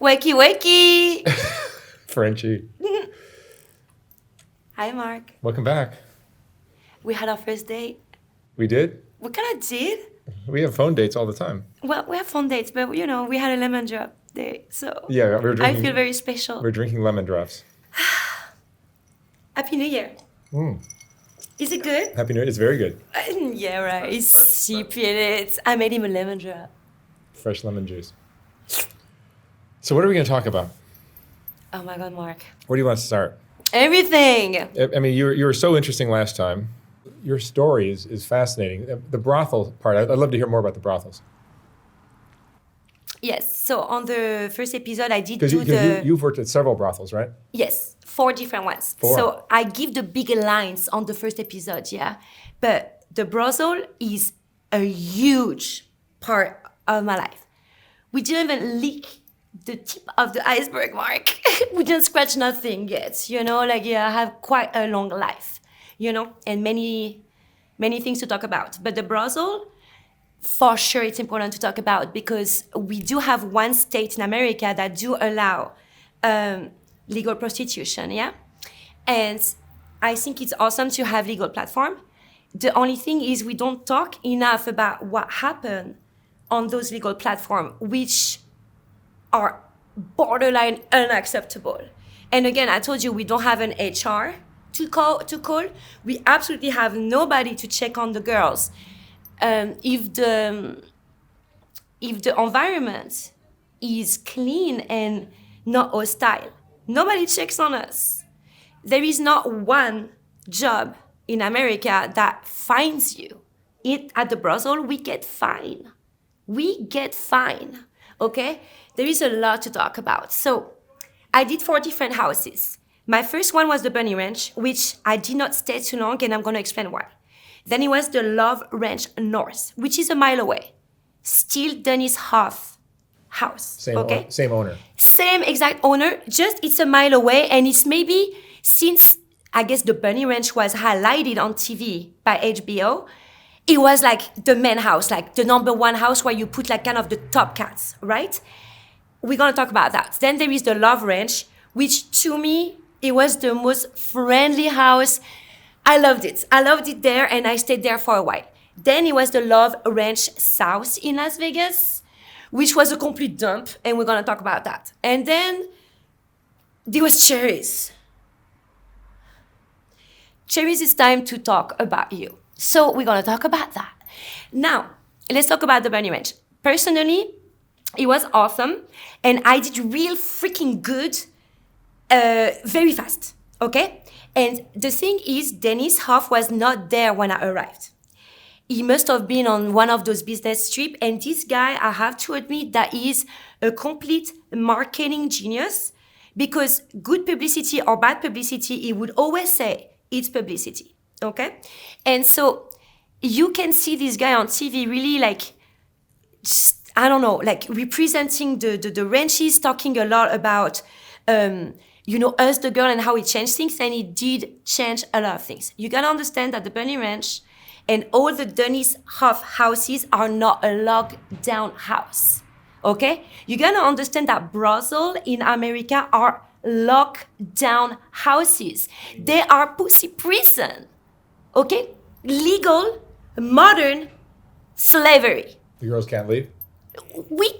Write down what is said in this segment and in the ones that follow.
Wakey, wakey. Frenchie. Hi, Mark. Welcome back. We had our first date. We did? We kind of did. We have phone dates all the time. Well, we have fun dates, but we had a lemon drop date, so Yeah, we were drinking. I feel very special. We're drinking lemon drops. Happy New Year. Is it good? Happy New Year. It's very good. Yeah, right. It's sipping it. I made him a lemon drop. Fresh lemon juice. So what are we going to talk about? Oh my God, Mark. Where do you want to start? Everything. I mean, you were so interesting last time. Your story is fascinating. The brothel part, I'd love to hear more about the brothels. Yes. So on the first episode, I did Because do you've worked at several brothels, right? Yes, 4 different ones. 4. So I give the big lines on the first episode, yeah. But the brothel is a huge part of my life. We didn't even lick the tip of the iceberg, Mark. We didn't scratch nothing yet, I have quite a long life, and many things to talk about. But the brothel, for sure, it's important to talk about because we do have one state in America that do allow legal prostitution, yeah? And I think it's awesome to have legal platform. The only thing is we don't talk enough about what happened on those legal platforms, which are borderline unacceptable. And again, I told you we don't have an HR to call. We absolutely have nobody to check on the girls. If the environment is clean and not hostile, nobody checks on us. There is not one job in America that fines you. At the brothel, we get fined. Okay? There is a lot to talk about. So I did 4 different houses. My first one was the Bunny Ranch, which I did not stay too long, and I'm going to explain why. Then it was the Love Ranch North, which is a mile away. Still Dennis Hof house. Same owner. Same exact owner, just it's a mile away, and it's maybe since, I guess, the Bunny Ranch was highlighted on TV by HBO, it was like the main house, like the number one house where you put like kind of the top cats, right? We're gonna talk about that. Then there is the Love Ranch, which to me, it was the most friendly house. I loved it there, and I stayed there for a while. Then it was the Love Ranch South in Las Vegas, which was a complete dump, and we're gonna talk about that. And then there was Cherries. Cherries, it's time to talk about you. So we're gonna talk about that. Now, let's talk about the Bunny Ranch. Personally, it was awesome, and I did real freaking good very fast, okay? And the thing is, Dennis Hof was not there when I arrived. He must have been on one of those business trips, and this guy, I have to admit that he is a complete marketing genius, because good publicity or bad publicity, he would always say, it's publicity, okay? And so you can see this guy on TV really representing the ranches, talking a lot about, us, the girl, and how it changed things, and it did change a lot of things. You gotta understand that the Bunny Ranch and all the Dennis Hof houses are not a lockdown house, okay? You gotta understand that brothel in America are lockdown houses. They are pussy prison, okay? Legal, modern slavery. The girls can't leave? We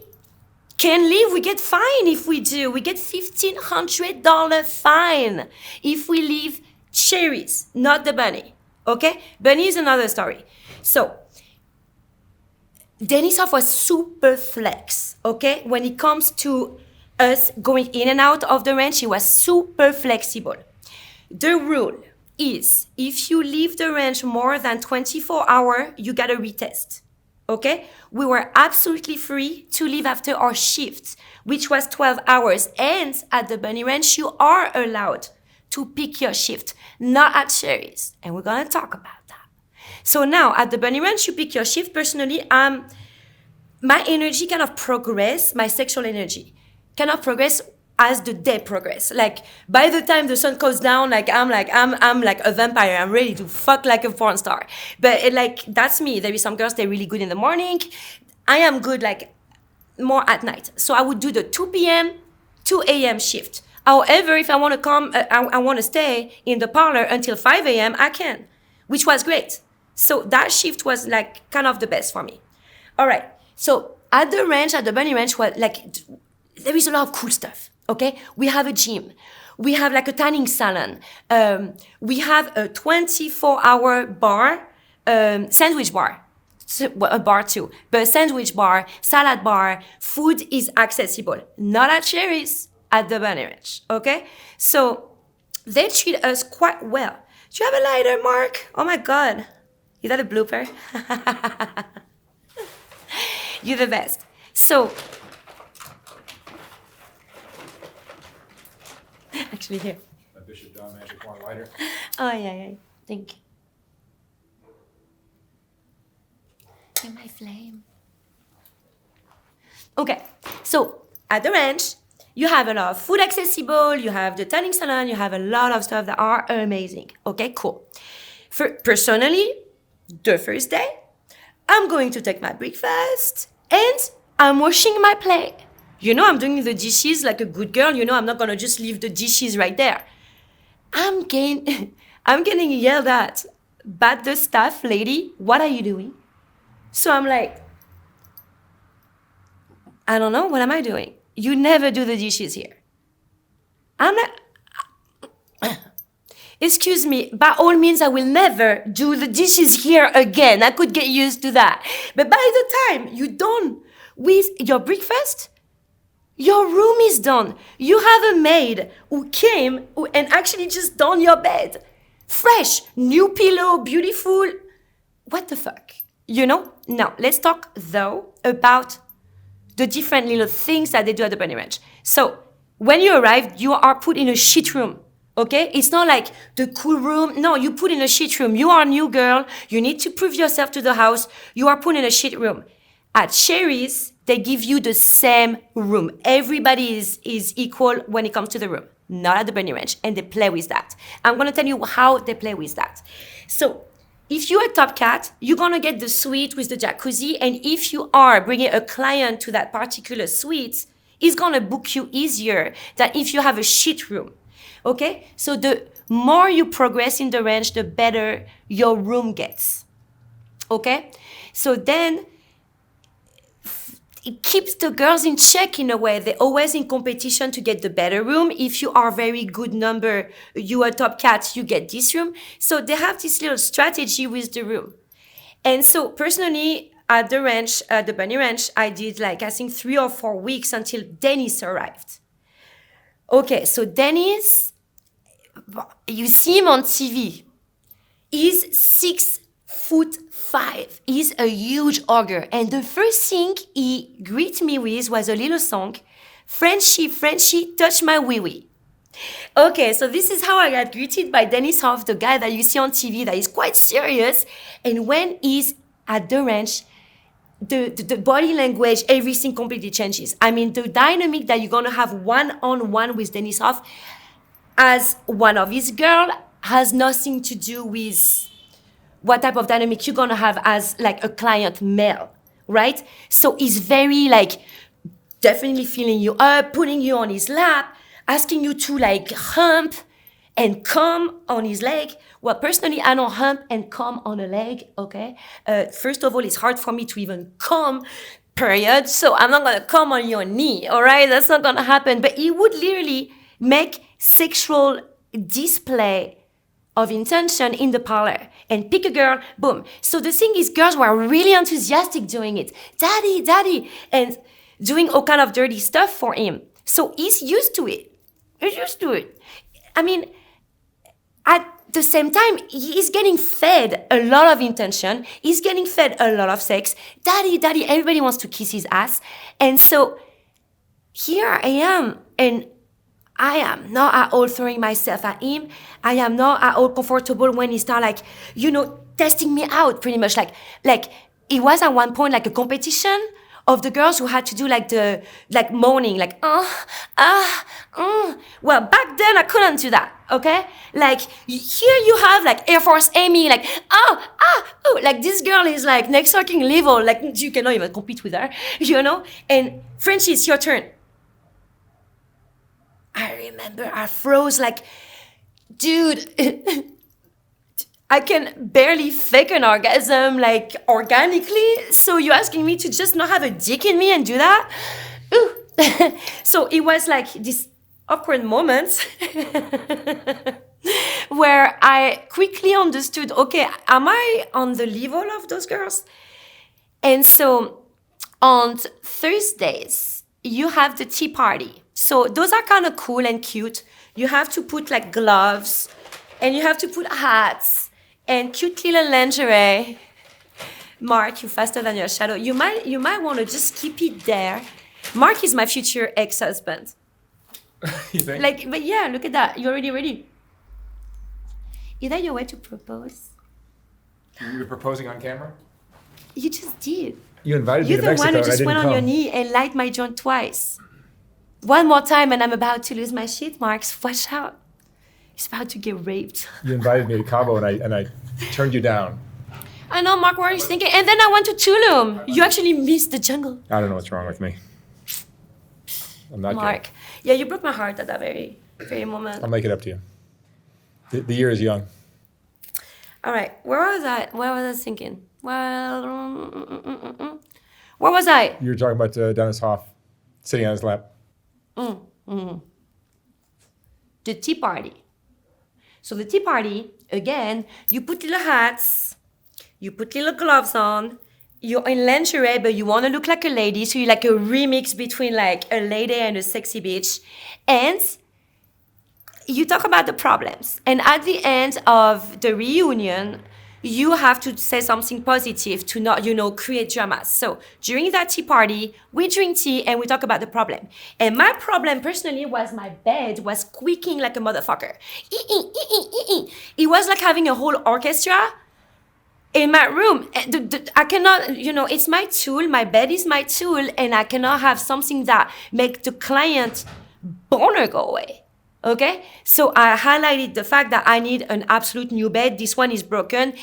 can leave, we get fined if we do. We get $1,500 fine if we leave Cherries, not the Bunny, okay? Bunny is another story. So, Dennis Hof was super flex, okay? When it comes to us going in and out of the ranch, he was super flexible. The rule is if you leave the ranch more than 24 hours, you gotta retest. Okay? We were absolutely free to leave after our shift, which was 12 hours. And at the Bunny Ranch, you are allowed to pick your shift, not at Cherries. And we're gonna talk about that. So now at the Bunny Ranch, you pick your shift. Personally, my energy kind of progress, my sexual energy kind of progress as the day progress. Like by the time the sun goes down, I'm like a vampire. I'm ready to fuck like a porn star. But that's me. There is some girls, they're really good in the morning. I am good more at night. So I would do the 2 p.m. 2 a.m. shift. However, if I want to come, I want to stay in the parlor until 5 a.m., I can, which was great. So that shift was like kind of the best for me. All right. So at the ranch, at the bunny ranch, well, like there is a lot of cool stuff. Okay. We have a gym. We have like a tanning salon. We have a 24-hour bar, sandwich bar. A bar too, but a sandwich bar, salad bar, food is accessible. Not at Sherry's, at the bunny ranch. Okay. So they treat us quite well. Do you have a lighter, Mark? Oh my God. Is that a blooper? You're the best. So, actually here. A Bishop John Magic Wand lighter. Oh, yeah. Thank you. You're my flame. Okay, so at the ranch, you have a lot of food accessible, you have the tanning salon, you have a lot of stuff that are amazing. Okay, cool. Personally, the first day, I'm going to take my breakfast and I'm washing my plate. You know, I'm doing the dishes like a good girl. You know, I'm not going to just leave the dishes right there. I'm getting yelled at by the staff lady. What are you doing? So I'm like, I don't know. What am I doing? You never do the dishes here. I'm like, excuse me, by all means, I will never do the dishes here again. I could get used to that. But by the time you're done with your breakfast, your room is done. You have a maid who came and actually just done your bed. Fresh, new pillow, beautiful. What the fuck? You know? Now, let's talk, though, about the different little things that they do at the bunny ranch. So, when you arrive, you are put in a shit room. Okay? It's not like the cool room. No, you put in a shit room. You are a new girl. You need to prove yourself to the house. You are put in a shit room. At Sherry's, they give you the same room. Everybody is equal when it comes to the room. Not at the bunny ranch. And they play with that. I'm going to tell you how they play with that. So, if you're a top cat, you're going to get the suite with the jacuzzi. And if you are bringing a client to that particular suite, it's going to book you easier than if you have a shit room. Okay? So the more you progress in the ranch, the better your room gets. Okay? So then it keeps the girls in check in a way. They're always in competition to get the better room. If you are very good number, you are top cat, you get this room. So they have this little strategy with the room. And so personally, at the ranch, the bunny ranch, I did like, I think 3 or 4 weeks until Dennis arrived. Okay, so Dennis, you see him on TV. He's 6'5". He's a huge ogre. And the first thing he greeted me with was a little song, Frenchie, Frenchie, touch my wee-wee. Okay, so this is how I got greeted by Dennis Hof, the guy that you see on TV that is quite serious. And when he's at the ranch, the body language, everything completely changes. I mean, the dynamic that you're going to have one-on-one with Dennis Hof as one of his girl has nothing to do with what type of dynamic you're going to have as like a client male, right? So he's very like definitely feeling you up, putting you on his lap, asking you to like hump and come on his leg. Well, personally, I don't hump and come on a leg, okay? First of all, it's hard for me to even come, period. So I'm not going to come on your knee, all right? That's not going to happen. But he would literally make sexual display of intention in the parlor and pick a girl, boom. So the thing is, girls were really enthusiastic doing it. Daddy, daddy, and doing all kind of dirty stuff for him. So he's used to it. He's used to it. I mean, at the same time, he's getting fed a lot of intention. He's getting fed a lot of sex. Daddy, daddy, everybody wants to kiss his ass. And so here I am, and I am not at all throwing myself at him. I am not at all comfortable when he start like, you know, testing me out pretty much. Like it was at one point like a competition of the girls who had to do like the, like moaning, like, Well, back then I couldn't do that, okay? Like here you have like Air Force Amy, like, like this girl is like next fucking level, like you cannot even compete with her, you know? And Frenchie, it's your turn. I remember I froze like, dude, I can barely fake an orgasm like organically. So you're asking me to just not have a dick in me and do that? Ooh. So it was like this awkward moment where I quickly understood, okay, am I on the level of those girls? And so on Thursdays, you have the tea party. So those are kind of cool and cute. You have to put like gloves and you have to put hats and cute little lingerie. Mark, you're faster than your shadow. You might want to just keep it there. Mark is my future ex-husband. You think? Like, but yeah, look at that. You're already ready. Is that your way to propose? You were proposing on camera? You just did. You invited me You're to the Mexico one who and I just didn't went on come. your knee and light my joint twice. One more time and I'm about to lose my shit, Marks. Watch out. He's about to get raped. You invited me to Cabo and I turned you down. I know, Mark, what are you thinking? And then I went to Tulum. You actually missed the jungle. I don't know what's wrong with me. I'm not Mark. gay. Yeah, you broke my heart at that very, very moment. I'll make it up to you. The year is young. All right, where was I? Where was I thinking? Well, where was I? You were talking about Dennis Hof sitting on his lap. The tea party. So the tea party, again, you put little hats, you put little gloves on, you're in lingerie, but you want to look like a lady, so you're like a remix between like a lady and a sexy bitch. And you talk about the problems. And at the end of the reunion, you have to say something positive to not, create drama. So during that tea party, we drink tea and we talk about the problem. And my problem personally was my bed was squeaking like a motherfucker. It was like having a whole orchestra in my room. I cannot, it's my tool. My bed is my tool. And I cannot have something that make the client boner go away. Okay, so I highlighted the fact that I need an absolute new bed. This one is broken.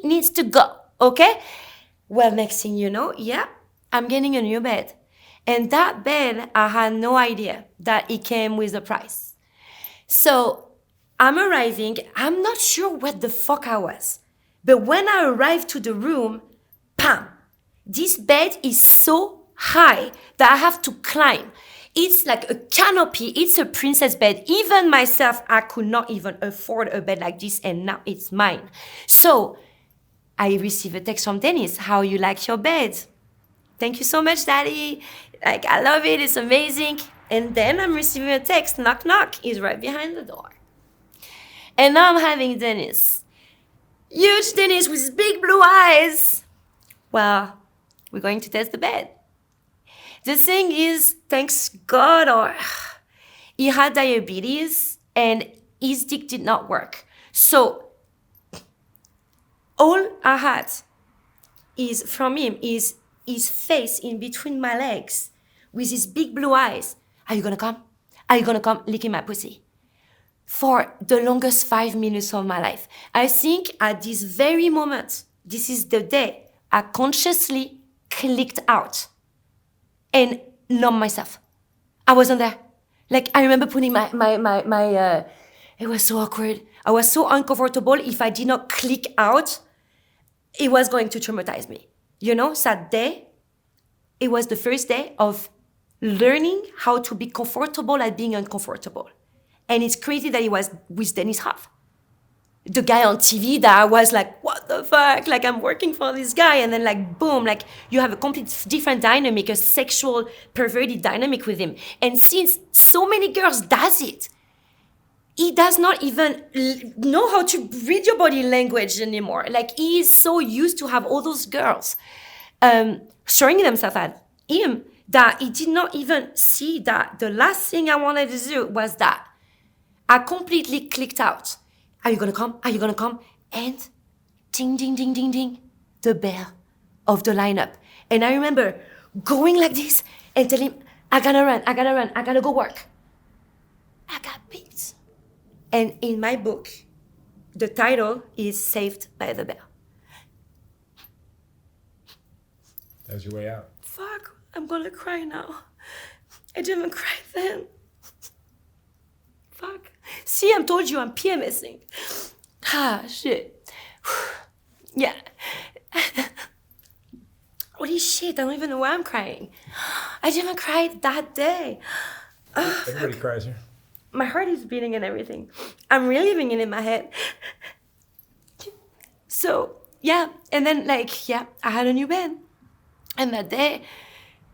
Needs to go. Okay, well, next thing you know, yeah, I'm getting a new bed. And that bed, I had no idea that it came with a price. So I'm arriving, I'm not sure what the fuck I was. But when I arrived to the room, bam, this bed is so high that I have to climb. It's like a canopy. It's a princess bed. Even myself, I could not even afford a bed like this, and now it's mine. So I received a text from Dennis. How you like your bed? Thank you so much, Daddy. Like, I love it. It's amazing. And then I'm receiving a text. Knock, knock. He's right behind the door. And now I'm having Dennis. Huge Dennis with his big blue eyes. Well, we're going to test the bed. The thing is, thanks God, he had diabetes and his dick did not work. So all I had is from him is his face in between my legs with his big blue eyes. Are you gonna come? Are you gonna come licking my pussy? For the longest 5 minutes of my life. I think at this very moment, this is the day I consciously clicked out and numb myself. I wasn't there. Like, I remember putting it was so awkward. I was so uncomfortable. If I did not click out, it was going to traumatize me. That day, it was the first day of learning how to be comfortable at being uncomfortable. And it's crazy that it was with Dennis Hof. The guy on TV that I was like, what the fuck? Like, I'm working for this guy. And then like, boom, like you have a complete different dynamic, a sexual perverted dynamic with him. And since so many girls does it, he does not even know how to read your body language anymore. Like, he is so used to have all those girls throwing themselves at him that he did not even see that the last thing I wanted to do was that. I completely clicked out. Are you gonna come? Are you gonna come? And ding, ding, ding, ding, ding, the bell of the lineup. And I remember going like this and telling him, I gotta run, I gotta go work. I got picked. And in my book, the title is Saved by the Bell. That was your way out. Fuck, I'm gonna cry now. I didn't cry then. fuck? See, I told you I'm PMSing. Ah, shit. Yeah. Holy shit, I don't even know why I'm crying. I didn't cry that day. Everybody cries here. My heart is beating and everything. I'm reliving it in my head. So, yeah. And then, like, yeah, I had a new band. And that day,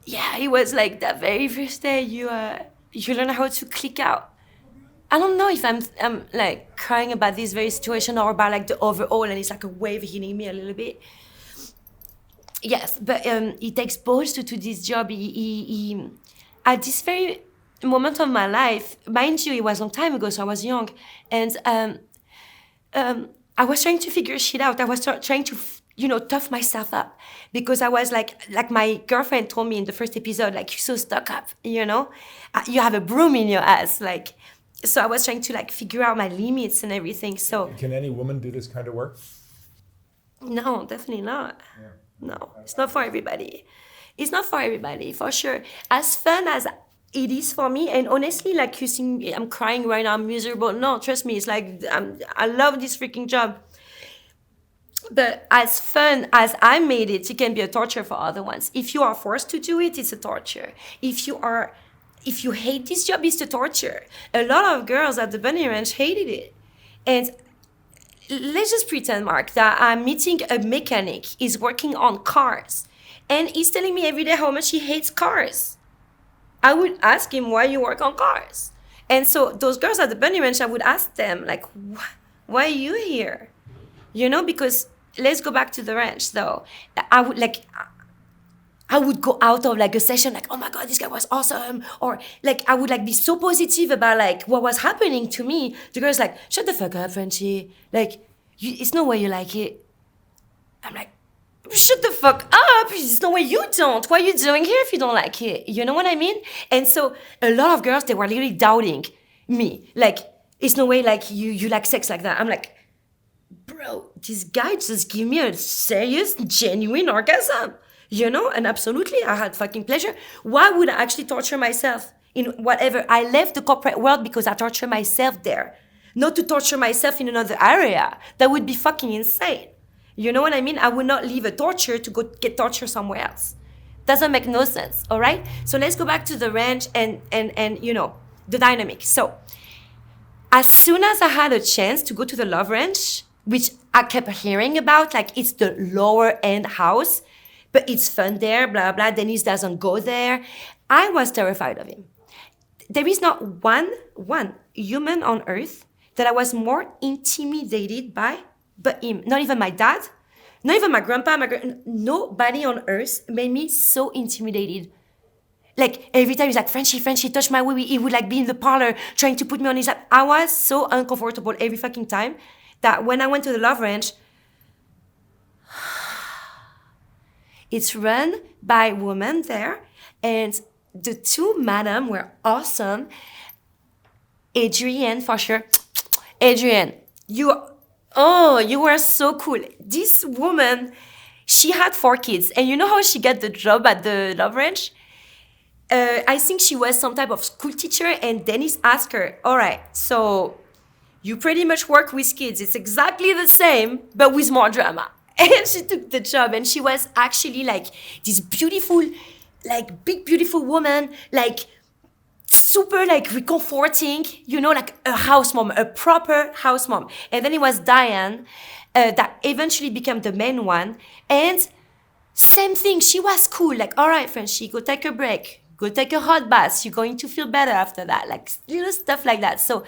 yeah, it was like that very first day you learn how to click out. I don't know if I'm like crying about this very situation or about like the overall, and it's like a wave hitting me a little bit. Yes, but he takes balls to this job. He at this very moment of my life, mind you, it was a long time ago, so I was young, and I was trying to figure shit out. I was trying to, tough myself up because I was like my girlfriend told me in the first episode, like, you're so stuck up, you have a broom in your ass, like. So I was trying to like figure out my limits and everything. So can any woman do this kind of work? No, definitely not. Yeah. No, it's not for everybody. It's not for everybody, for sure. As fun as it is for me, and honestly, like you see, I'm crying right now, I'm miserable. No, trust me, it's like, I love this freaking job. But as fun as I made it, it can be a torture for other ones. If you are forced to do it, it's a torture. If you hate this job, it's a torture. A lot of girls at the Bunny Ranch hated it. And let's just pretend, Mark, that I'm meeting a mechanic. He's working on cars. And he's telling me every day how much he hates cars. I would ask him, why you work on cars? And so those girls at the Bunny Ranch, I would ask them, like, why are you here? Because let's go back to the ranch, though. I would go out of like a session like, oh my God, this guy was awesome. Or like, I would like be so positive about like what was happening to me. The girl's like, shut the fuck up, Frenchie. Like, it's no way you like it. I'm like, shut the fuck up. It's no way you don't. What are you doing here if you don't like it? You know what I mean? And so a lot of girls, they were literally doubting me. Like, it's no way like you like sex like that. I'm like, bro, this guy just gave me a serious, genuine orgasm. And absolutely, I had fucking pleasure. Why would I actually torture myself in whatever? I left the corporate world because I torture myself there. Not to torture myself in another area. That would be fucking insane. You know what I mean? I would not leave a torture to go get torture somewhere else. Doesn't make no sense, all right? So let's go back to the ranch and the dynamic. So as soon as I had a chance to go to the Love Ranch, which I kept hearing about, like it's the lower end house, but it's fun there, blah, blah. Dennis doesn't go there. I was terrified of him. There is not one human on earth that I was more intimidated by but him. Not even my dad, not even my grandpa, nobody on earth made me so intimidated. Like every time he's like, Frenchie, touch my wee. He would like be in the parlor trying to put me on his lap. I was so uncomfortable every fucking time that when I went to the Love Ranch, it's run by women there, and the two madam were awesome. Adrienne, for sure. Adrienne, you were so cool. This woman, she had 4 kids, and you know how she got the job at the Love Ranch? I think she was some type of school teacher, and Dennis asked her, all right, so you pretty much work with kids. It's exactly the same, but with more drama. And she took the job, and she was actually like this beautiful, like big, beautiful woman, like super like reconforting, like a house mom, a proper house mom. And then it was Diane that eventually became the main one. And same thing, she was cool. Like, all right, Frenchie, go take a break. Go take a hot bath. You're going to feel better after that. Like little stuff like that. So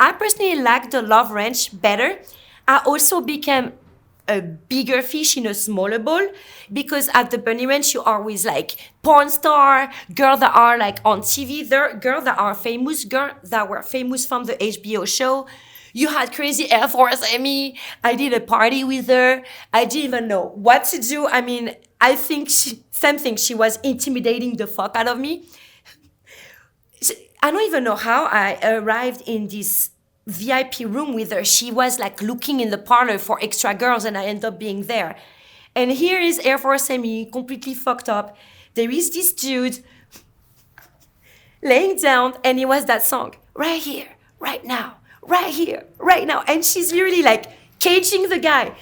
I personally liked the Love Ranch better. I also became a bigger fish in a smaller bowl, because at the Bunny Ranch you always like porn star, girls that are like on TV, girls that are famous, girls that were famous from the HBO show. You had crazy Air Force Amy. I did a party with her. I didn't even know what to do. I mean, I think same thing. She was intimidating the fuck out of me. I don't even know how I arrived in this VIP room with her. She was like looking in the parlor for extra girls, and I ended up being there. And here is Air Force Amy, completely fucked up. There is this dude laying down, and it was that song, right here, right now, right here, right now. And she's literally like caging the guy,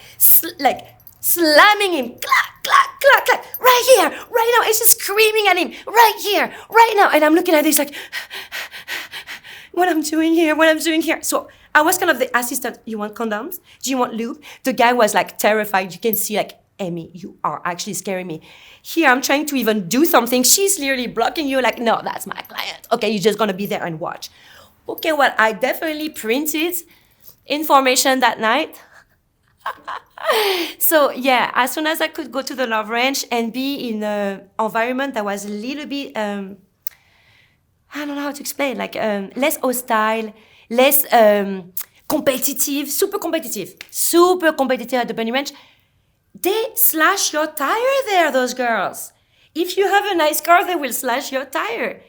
like slamming him, clack, clack, clack, clack, right here, right now. And she's screaming at him, right here, right now. And I'm looking at this like, what I'm doing here. So I was kind of the assistant. You want condoms? Do you want lube? The guy was like terrified. You can see like, Amy, you are actually scaring me. Here, I'm trying to even do something. She's literally blocking you like, no, that's my client. Okay, you're just gonna be there and watch. Okay, well, I definitely printed information that night. So yeah, as soon as I could go to the Love Ranch and be in an environment that was a little bit, I don't know how to explain, like less hostile, less competitive, super competitive at the Bunny Ranch, they slash your tire there, those girls. If you have a nice car, they will slash your tire.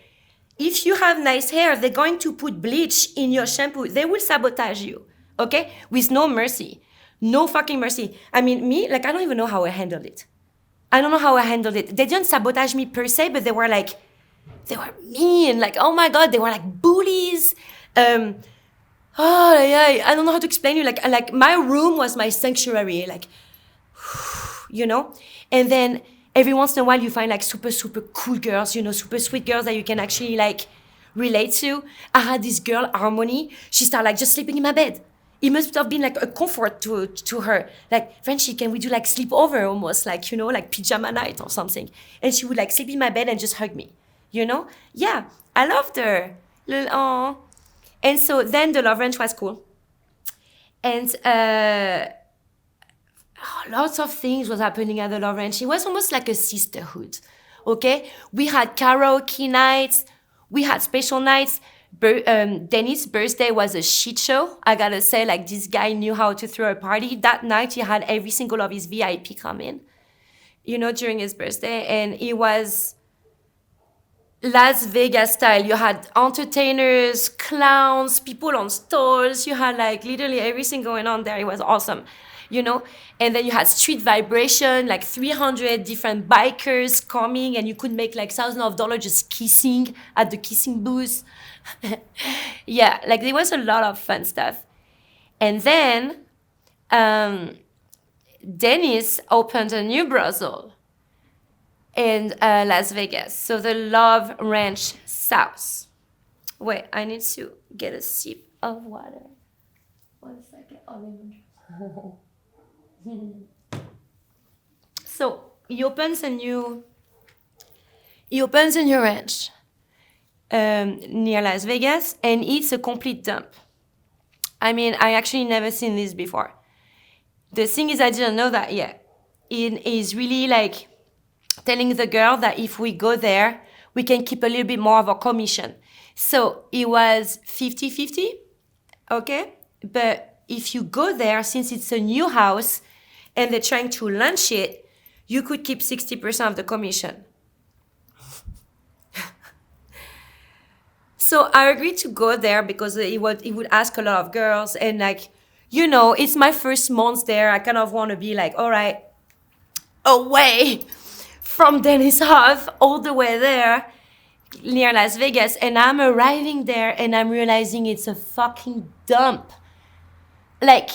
If you have nice hair, they're going to put bleach in your shampoo. They will sabotage you, okay? With no mercy. No fucking mercy. I mean, me, like, I don't even know how I handled it. They didn't sabotage me per se, but they were mean. Like, oh my God, they were like bullies. I don't know how to explain you. Like my room was my sanctuary. Like, you know? And then every once in a while you find like super, super cool girls, you know, super sweet girls that you can actually like relate to. I had this girl, Harmony. She started like just sleeping in my bed. It must have been like a comfort to her. Like, Frenchie, can we do like sleepover almost? Like, you know, like pajama night or something. And she would like sleep in my bed and just hug me, you know? Yeah, I loved her. Aww. And so then the Love Ranch was cool. And lots of things was happening at the Love Ranch. It was almost like a sisterhood, okay? We had karaoke nights. We had special nights. Dennis' birthday was a shit show. I gotta say, like, this guy knew how to throw a party. That night, he had every single of his VIP come in, you know, during his birthday. And it was Las Vegas style. You had entertainers, clowns, people on stalls. You had, like, literally everything going on there. It was awesome, you know? And then you had street vibration, like 300 different bikers coming, and you could make, like, thousands of dollars just kissing at the kissing booth. Yeah, like there was a lot of fun stuff. And then Dennis opened a new brothel in Las Vegas. So the Love Ranch South. Wait, I need to get a sip of water. 1 second. Oh, so he opens a new ranch near Las Vegas, and it's a complete dump. I mean, I actually never seen this before. The thing is, I didn't know that yet. It is really like telling the girl that if we go there, we can keep a little bit more of our commission. So it was 50-50, okay? But if you go there, since it's a new house and they're trying to launch it, you could keep 60% of the commission. So I agreed to go there because it would ask a lot of girls, and like, you know, it's my first month there. I kind of want to be like, all right, away from Dennis Hof all the way there near Las Vegas. And I'm arriving there and I'm realizing it's a fucking dump. Like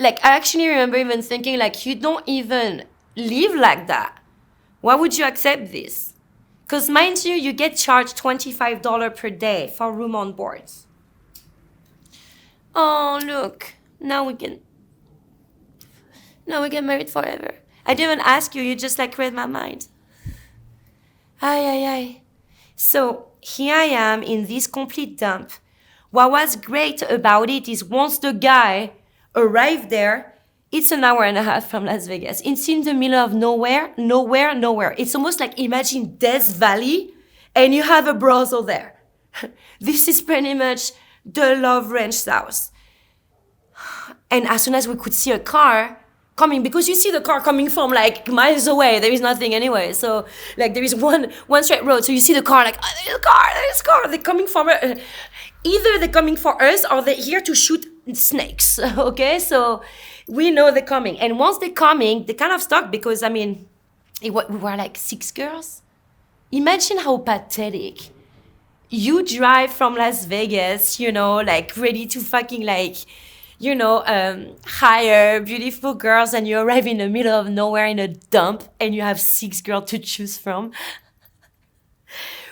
I actually remember even thinking like, you don't even live like that. Why would you accept this? Because mind you, you get charged $25 per day for room on board. Oh, look. Now we get married forever. I didn't even ask you. You just like read my mind. Ay. So here I am in this complete dump. What was great about it is once the guy arrived there, it's an hour and a half from Las Vegas. It's in the middle of nowhere. It's almost like imagine Death Valley and you have a brothel there. This is pretty much the Love Ranch South. And as soon as we could see a car coming, because you see the car coming from like miles away, there is nothing anyway. So like there is one straight road. So you see the car like, oh, there's a car. They're coming for either they're coming for us or they're here to shoot snakes. Okay, so we know they're coming. And once they're coming, they kind of stuck because, I mean, we were like 6 girls. Imagine how pathetic you drive from Las Vegas, like ready to fucking like, hire beautiful girls, and you arrive in the middle of nowhere in a dump and you have 6 girls to choose from.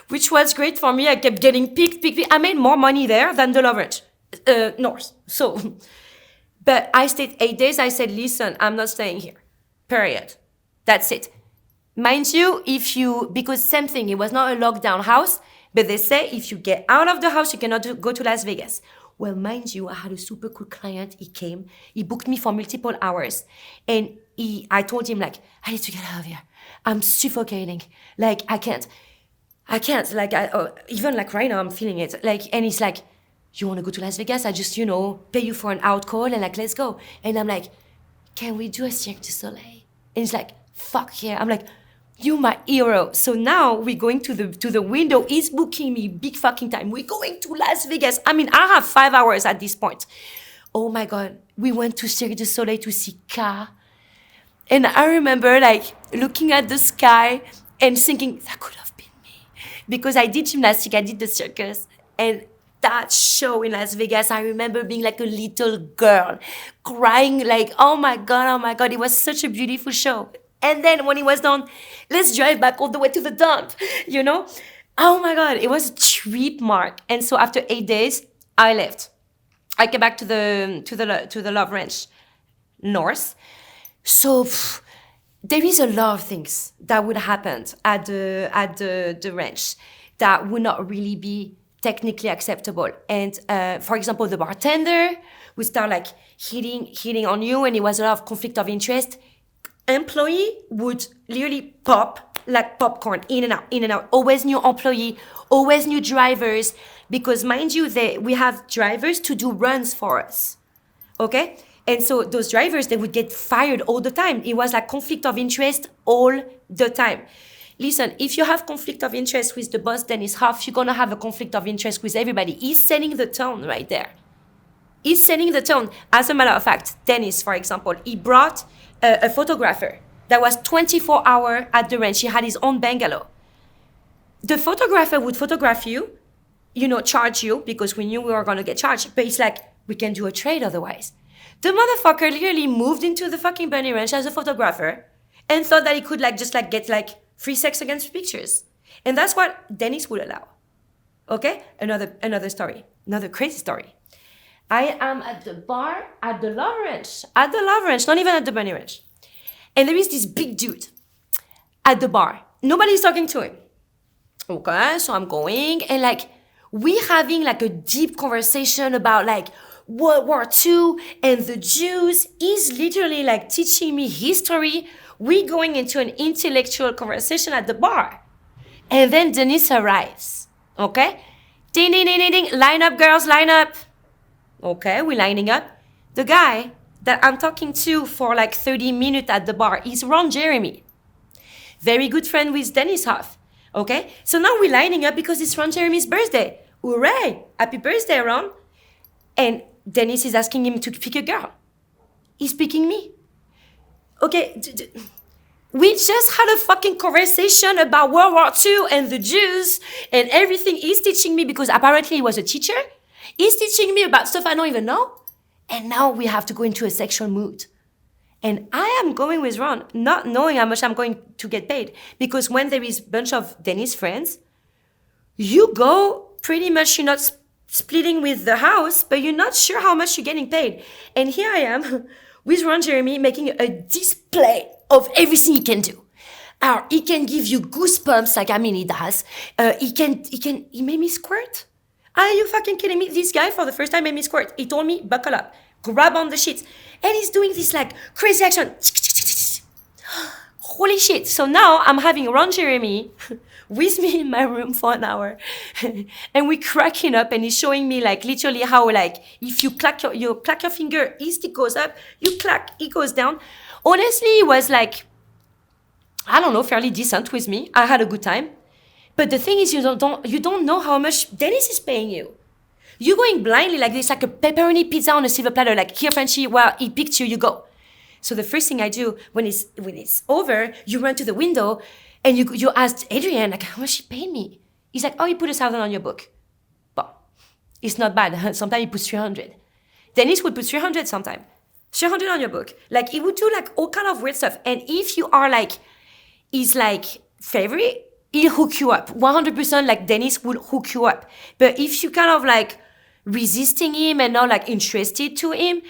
Which was great for me. I kept getting picked. I made more money there than the Love Ranch, North. So, but I stayed 8 days. I said, listen, I'm not staying here. Period. That's it. Mind you, because same thing, it was not a lockdown house, but they say if you get out of the house, you cannot go to Las Vegas. Well, mind you, I had a super cool client. He came, he booked me for multiple hours. And I told him, like, I need to get out of here. I'm suffocating. Like, I can't. Like, even like right now, I'm feeling it. Like, and he's like, you want to go to Las Vegas? I just, pay you for an out call and like, let's go. And I'm like, can we do a Cirque du Soleil? And he's like, fuck yeah. I'm like, you my hero. So now we're going to the window. He's booking me big fucking time. We're going to Las Vegas. I mean, I have 5 hours at this point. Oh my God. We went to Cirque du Soleil to see Ka. And I remember like looking at the sky and thinking, that could have been me. Because I did gymnastics, I did the circus. And that show in Las Vegas, I remember being like a little girl, crying like, oh my God. It was such a beautiful show. And then when it was done, let's drive back all the way to the dump, Oh my God, it was a trip, Mark. And so after 8 days, I left. I came back to the Love Ranch North. So there is a lot of things that would happen at the ranch that would not really be technically acceptable. And for example, the bartender would start like hitting on you, and it was a lot of conflict of interest. Employee would literally pop like popcorn, in and out. Always new employee, always new drivers, because mind you, we have drivers to do runs for us, okay? And so those drivers, they would get fired all the time. It was like conflict of interest all the time. Listen, if you have conflict of interest with the boss, Dennis Hof, you're gonna have a conflict of interest with everybody. He's setting the tone right there. He's setting the tone. As a matter of fact, Dennis, for example, he brought a photographer that was 24 hours at the ranch. He had his own bungalow. The photographer would photograph you, charge you, because we knew we were going to get charged. But it's like, we can do a trade otherwise. The motherfucker literally moved into the fucking bunny ranch as a photographer and thought that he could get free sex against pictures. And that's what Dennis would allow. Okay? Another story. Another crazy story. I am at the bar at the Love Ranch, not even at the bunny ranch. And there is this big dude at the bar. Nobody's talking to him. Okay, so I'm going, and like, we having like a deep conversation about like World War II and the Jews. He's literally like teaching me history. We're going into an intellectual conversation at the bar. And then Denise arrives, okay? Ding, ding, ding, ding, ding. Line up, girls, line up. Okay, we're lining up. The guy that I'm talking to for like 30 minutes at the bar is Ron Jeremy. Very good friend with Dennis Hof. Okay, so now we're lining up because it's Ron Jeremy's birthday. Hooray! Happy birthday, Ron. And Dennis is asking him to pick a girl. He's picking me. Okay, we just had a fucking conversation about World War II and the Jews and everything. He's teaching me, because apparently he was a teacher. He's teaching me about stuff I don't even know. And now we have to go into a sexual mood. And I am going with Ron, not knowing how much I'm going to get paid. Because when there is a bunch of Dennis friends, you go pretty much, you're not splitting with the house, but you're not sure how much you're getting paid. And here I am with Ron Jeremy making a display of everything he can do. He can give you goosebumps, like, I mean, he does. He made me squirt. Are you fucking kidding me? This guy, for the first time, made me squirt. He told me, buckle up, grab on the sheets. And he's doing this, like, crazy action. Holy shit. So now I'm having Ron Jeremy with me in my room for an hour. And we're cracking up, and he's showing me, like, literally how, like, if you clack your finger, his stick goes up, you clack, it goes down. Honestly, it was, like, I don't know, fairly decent with me. I had a good time. But the thing is, you don't know how much Dennis is paying you. You're going blindly like this, like a pepperoni pizza on a silver platter. Like, here, Frenchie, well, he picked you, you go. So the first thing I do when it's over, you run to the window and you ask Adrian, like, how much she paid me? He's like, oh, you put 1,000 on your book. Well, it's not bad. Sometimes he puts 300. Dennis would put 300 sometimes. 300 on your book. Like, he would do like all kind of weird stuff. And if you are like, he's like favorite, he'll hook you up. 100% like Dennis would hook you up. But if you kind of like resisting him and not like interested to him,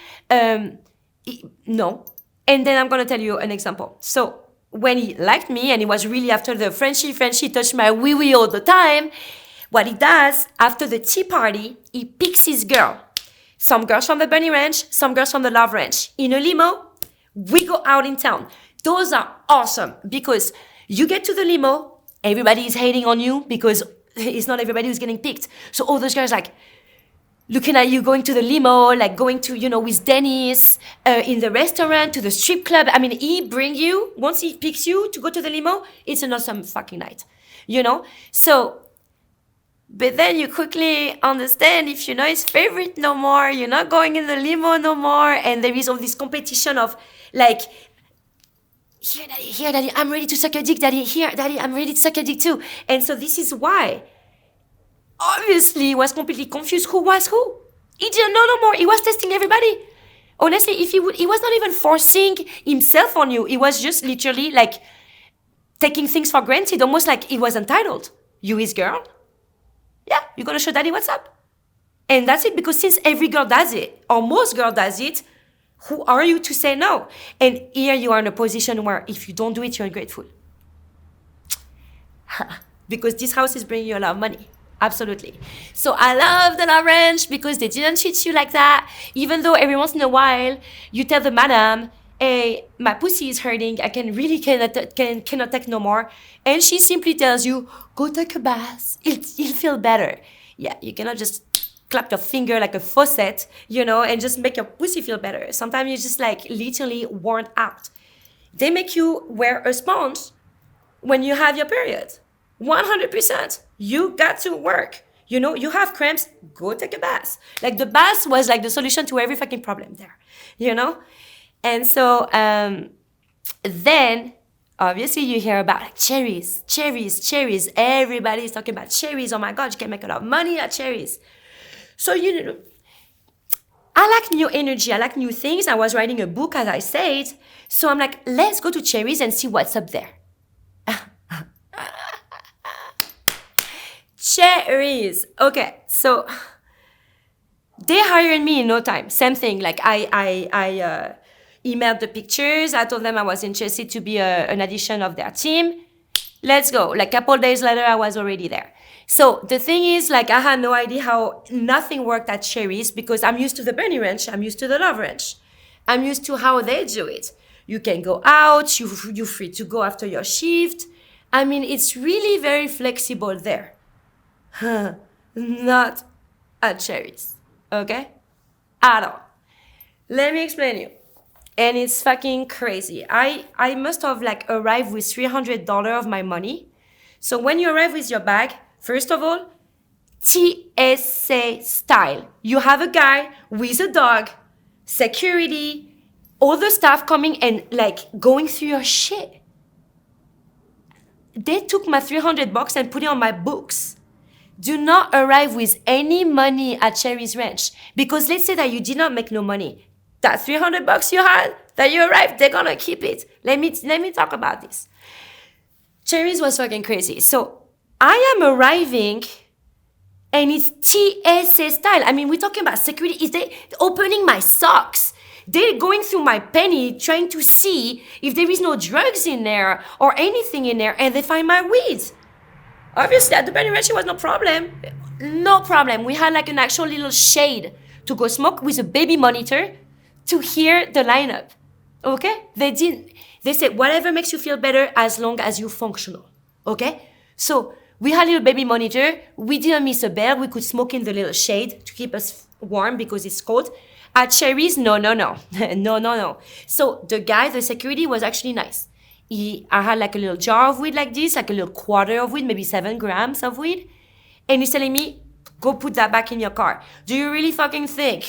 no. And then I'm going to tell you an example. So when he liked me and he was really after the Frenchie touched my wee-wee all the time, what he does after the tea party, he picks his girl. Some girls from the Bunny Ranch, some girls from the Love Ranch. In a limo, we go out in town. Those are awesome because you get to the limo, everybody is hating on you because it's not everybody who's getting picked. So all those guys like looking at you going to the limo, like going to, with Dennis, in the restaurant, to the strip club. I mean, he bring you, once he picks you to go to the limo, it's an awesome fucking night, So, but then you quickly understand if you're not his favorite no more, you're not going in the limo no more, and there is all this competition of like, here, daddy, I'm ready to suck your dick, daddy, here, daddy, I'm ready to suck your dick too. And so this is why, obviously, he was completely confused who was who. He didn't know no more, he was testing everybody. Honestly, if he was not even forcing himself on you, he was just literally like taking things for granted, almost like he was entitled. You his girl? Yeah, you're gonna show daddy what's up. And that's it, because since every girl does it, or most girls does it, who are you to say no? And here you are in a position where if you don't do it, you're ungrateful. Because this house is bringing you a lot of money. Absolutely. So I love the Love Ranch because they didn't treat you like that. Even though every once in a while, you tell the madam, hey, my pussy is hurting, I cannot take no more. And she simply tells you, go take a bath, you'll feel better. Yeah, you cannot just clap your finger like a faucet, and just make your pussy feel better. Sometimes you're just like literally worn out. They make you wear a sponge when you have your period. 100%. You got to work. You have cramps, go take a bath. Like the bath was like the solution to every fucking problem there, And so then obviously you hear about like cherries. Everybody's talking about cherries. Oh my God, you can make a lot of money at cherries. So, I like new energy. I like new things. I was writing a book, as I said. So I'm like, let's go to cherries and see what's up there. Cherries. Okay, so they hired me in no time. Same thing. Like I emailed the pictures. I told them I was interested to be an addition of their team. Let's go. Like a couple days later, I was already there. So the thing is, like, I had no idea how nothing worked at Cherries because I'm used to the Bunny Ranch. I'm used to the Love Ranch. I'm used to how they do it. You can go out. You're free to go after your shift. I mean, it's really very flexible there. Not at Cherries. Okay? At all. Let me explain you. And it's fucking crazy. I must have like arrived with $300 of my money. So when you arrive with your bag, first of all, TSA-Style. You have a guy with a dog, security, all the staff coming and like going through your shit. They took my $300 and put it on my books. Do not arrive with any money at Cherries Ranch because let's say that you did not make no money. That $300 you had, that you arrived, they're gonna keep it. Let me talk about this. Cherries was fucking crazy. So I am arriving and it's TSA-Style. I mean, we're talking about security. Is they opening my socks? They're going through my penny trying to see if there is no drugs in there or anything in there, and they find my weed. Obviously, at the Bunny Ranch, it was no problem. No problem. We had like an actual little shade to go smoke with a baby monitor to hear the lineup. Okay? They said, whatever makes you feel better as long as you're functional. Okay? So we had a little baby monitor. We didn't miss a bell. We could smoke in the little shade to keep us warm because it's cold. At Cherries, no. No. So the guy, the security was actually nice. I had like a little jar of weed like this, like a little quarter of weed, maybe 7 grams of weed. And he's telling me, go put that back in your car. Do you really fucking think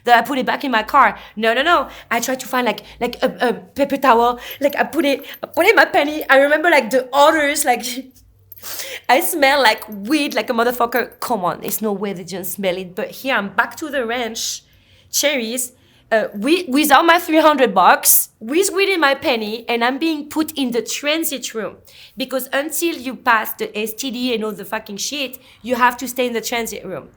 that I put it back in my car? No. I tried to find like a paper towel. Like I put it in my penny. I remember like the orders, like I smell like weed, like a motherfucker. Come on, there's no way they didn't smell it. But here I'm back to the ranch, cherries, without my $300, with weed in my penny, and I'm being put in the transit room. Because until you pass the STD and all the fucking shit, you have to stay in the transit room.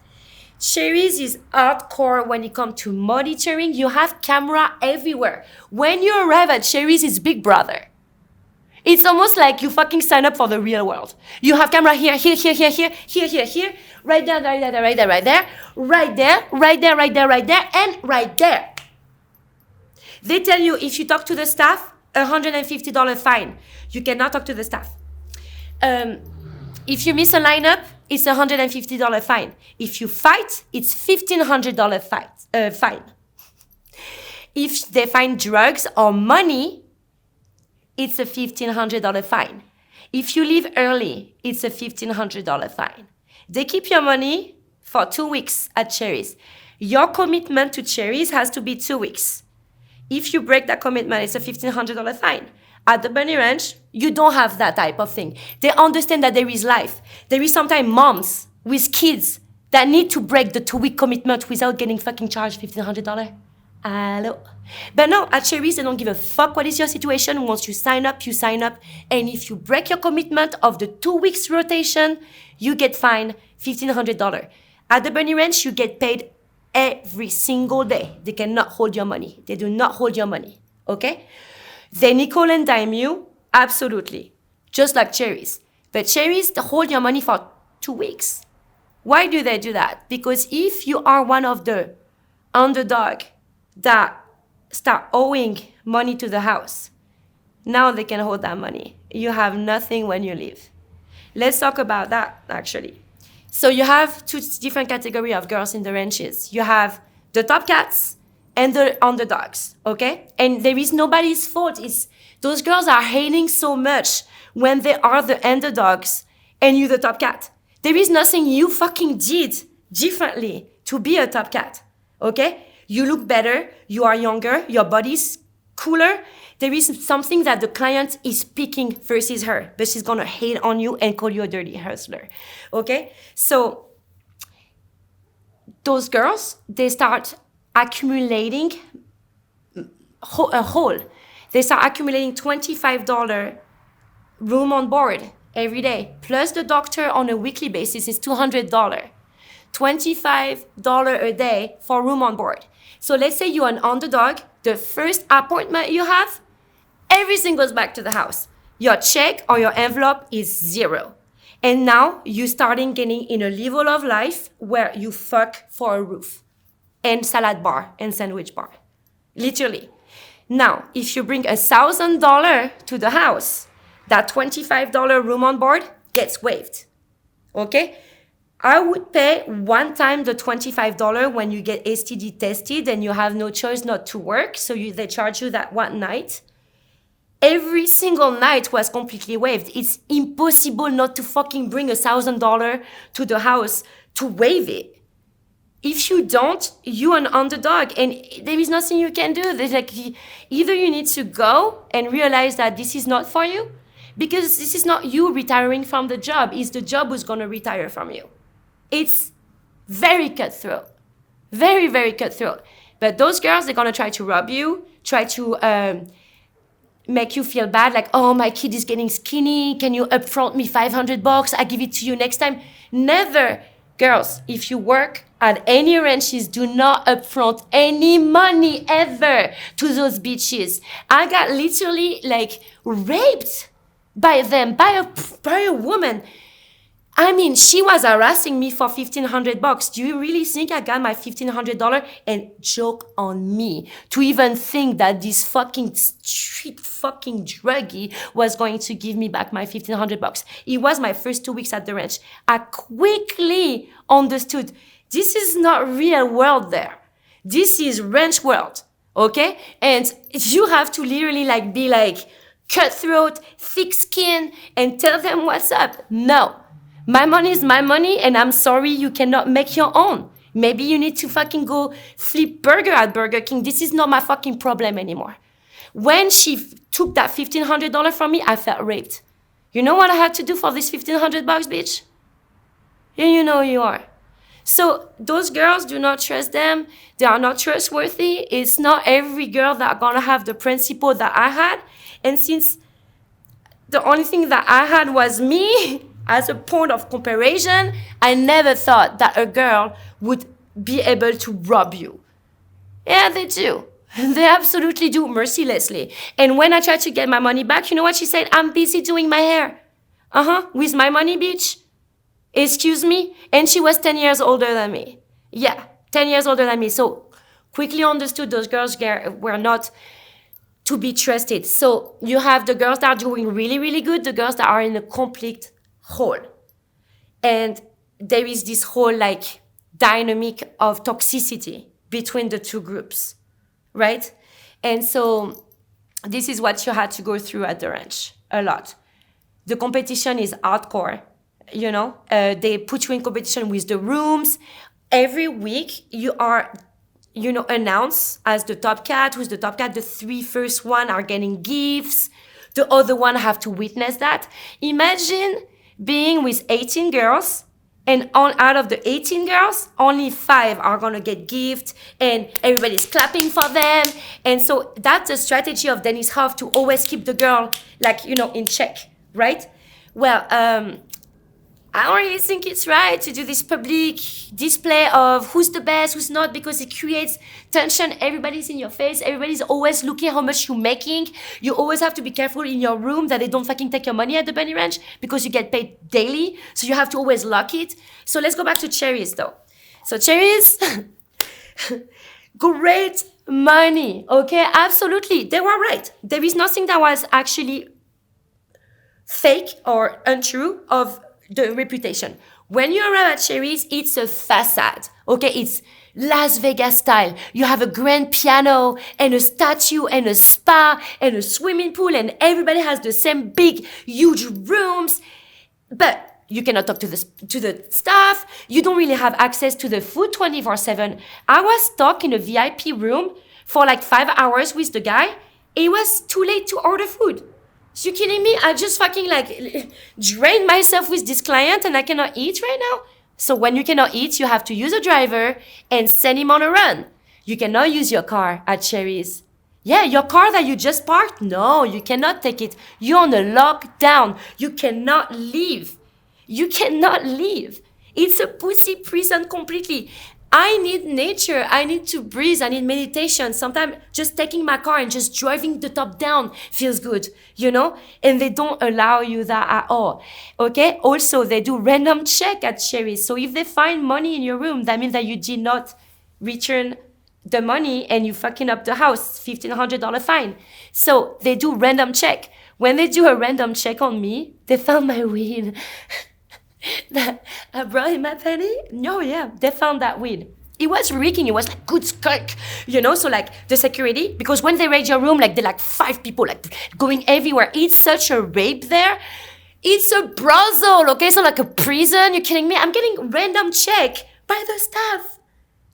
Cherries is hardcore when it comes to monitoring. You have camera everywhere. When you arrive at Cherries, it's Big Brother. It's almost like you fucking sign up for the real world. You have camera here, here, here, here, here, here, here, here, right there, right there, right there, right there, right there, right there, right there, right there, and right there. They tell you if you talk to the staff, $150 fine. You cannot talk to the staff. If you miss a lineup, it's $150 fine. If you fight, it's $1,500 fine. If they find drugs or money, it's a $1,500 fine. If you leave early, it's a $1,500 fine. They keep your money for 2 weeks at Cherries. Your commitment to Cherries has to be 2 weeks. If you break that commitment, it's a $1,500 fine. At the Bunny Ranch, you don't have that type of thing. They understand that there is life. There is sometimes moms with kids that need to break the 2-week commitment without getting fucking charged $1,500. Hello. But no, at Cherries, they don't give a fuck what is your situation. Once you sign up, you sign up. And if you break your commitment of the 2 weeks rotation, you get fined $1,500. At the Bunny Ranch, you get paid every single day. They cannot hold your money. They do not hold your money. Okay? They nickel and dime you, absolutely. Just like Cherries. But Cherries, they hold your money for 2 weeks. Why do they do that? Because if you are one of the underdog that start owing money to the house, now they can hold that money. You have nothing when you leave. Let's talk about that, actually. So you have 2 different categories of girls in the ranches. You have the top cats and the underdogs, okay? And there is nobody's fault. It's those girls are hating so much when they are the underdogs and you the top cat. There is nothing you fucking did differently to be a top cat, okay? You look better, you are younger, your body's cooler. There is something that the client is picking versus her, but she's gonna hate on you and call you a dirty hustler, okay? So those girls, they start accumulating a hole. They start accumulating $25 room on board every day, plus the doctor on a weekly basis is $200. $25 a day for room on board. So let's say you're an underdog, the first appointment you have, everything goes back to the house. Your check or your envelope is 0. And now you're starting getting in a level of life where you fuck for a roof and salad bar and sandwich bar, literally. Now, if you bring $1,000 to the house, that $25 room on board gets waived, okay? I would pay one time the $25 when you get STD tested and you have no choice not to work, so they charge you that one night. Every single night was completely waived. It's impossible not to fucking bring $1,000 to the house to waive it. If you don't, you're an underdog and there is nothing you can do. There's like, either you need to go and realize that this is not for you, because this is not you retiring from the job, it's the job who's gonna retire from you. It's very cutthroat, very, very cutthroat. But those girls, they're gonna try to rob you, try to make you feel bad, like, oh, my kid is getting skinny, can you upfront me $500? I give it to you next time. Never. Girls, if you work at any ranches, do not upfront any money ever to those bitches. I got literally like raped by them, by a woman. I mean, she was harassing me for $1,500. Do you really think I got my $1,500 and joke on me to even think that this fucking street fucking druggie was going to give me back my $1,500? It was my first 2 weeks at the ranch. I quickly understood this is not real world there. This is ranch world, okay? And you have to literally like be like cutthroat, thick skin, and tell them what's up. No. My money is my money, and I'm sorry you cannot make your own. Maybe you need to fucking go flip burger at Burger King. This is not my fucking problem anymore. When she took that $1,500 from me, I felt raped. You know what I had to do for this $1,500, bitch? Yeah, you know you are. So those girls, do not trust them. They are not trustworthy. It's not every girl that gonna have the principle that I had. And since the only thing that I had was me as a point of comparison, I never thought that a girl would be able to rob you. Yeah, they do. They absolutely do, mercilessly. And when I tried to get my money back, you know what she said? I'm busy doing my hair. With my money, bitch. Excuse me? And she was 10 years older than me. Yeah, 10 years older than me. So quickly understood those girls were not to be trusted. So you have the girls that are doing really, really good, the girls that are in a complete hole. And there is this whole like dynamic of toxicity between the two groups, right? And so this is what you had to go through at the ranch a lot. The competition is hardcore, you know. They put you in competition with the rooms. Every week you are, you know, announced as the top cat. Who's the top cat? The 3 first one are getting gifts. The other one have to witness that. Imagine being with 18 girls, and out of the 18 girls, only 5 are gonna get gifts, and everybody's clapping for them. And so that's the strategy of Dennis Hof, to always keep the girl, like, you know, in check, right? Well, I don't really think it's right to do this public display of who's the best, who's not, because it creates tension. Everybody's in your face. Everybody's always looking how much you're making. You always have to be careful in your room that they don't fucking take your money at the bunny ranch, because you get paid daily. So you have to always lock it. So let's go back to cherries though. So cherries, great money, okay? Absolutely, they were right. There is nothing that was actually fake or untrue of the reputation. When you arrive at Cherries, it's a facade, okay? It's Las Vegas style. You have a grand piano and a statue and a spa and a swimming pool, and everybody has the same big, huge rooms. But you cannot talk to the staff. You don't really have access to the food 24/7. I was stuck in a VIP room for like 5 hours with the guy. It was too late to order food. So you kidding me? I just fucking like drained myself with this client and I cannot eat right now? So when you cannot eat, you have to use a driver and send him on a run. You cannot use your car at Cherries. Yeah, your car that you just parked? No, you cannot take it. You're on a lockdown. You cannot leave. You cannot leave. It's a pussy prison completely. I need nature. I need to breathe. I need meditation. Sometimes just taking my car and just driving the top down feels good, you know? And they don't allow you that at all, okay? Also, they do random check at Cherries. So if they find money in your room, that means that you did not return the money and you fucking up the house, $1,500 fine. So they do random check. When they do a random check on me, they found my weed. That I brought him my penny? No, yeah, they found that weed. It was reeking, it was like good skunk, you know? So like the security, because when they raid your room, like they're like 5 people like going everywhere. It's such a rape there. It's a brothel, okay? So like a prison, you kidding me? I'm getting random check by the staff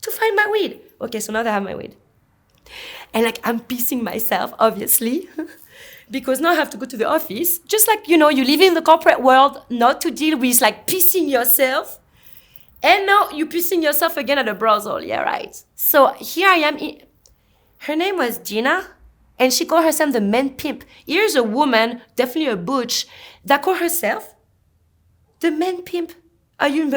to find my weed. Okay, so now they have my weed. And like I'm pissing myself, obviously. Because now I have to go to the office. Just like, you know, you live in the corporate world, not to deal with like pissing yourself. And now you're pissing yourself again at a brothel. Yeah, right. So here I am. Her name was Gina. And she called herself the man pimp. Here's a woman, definitely a butch, that called herself the man pimp. Are you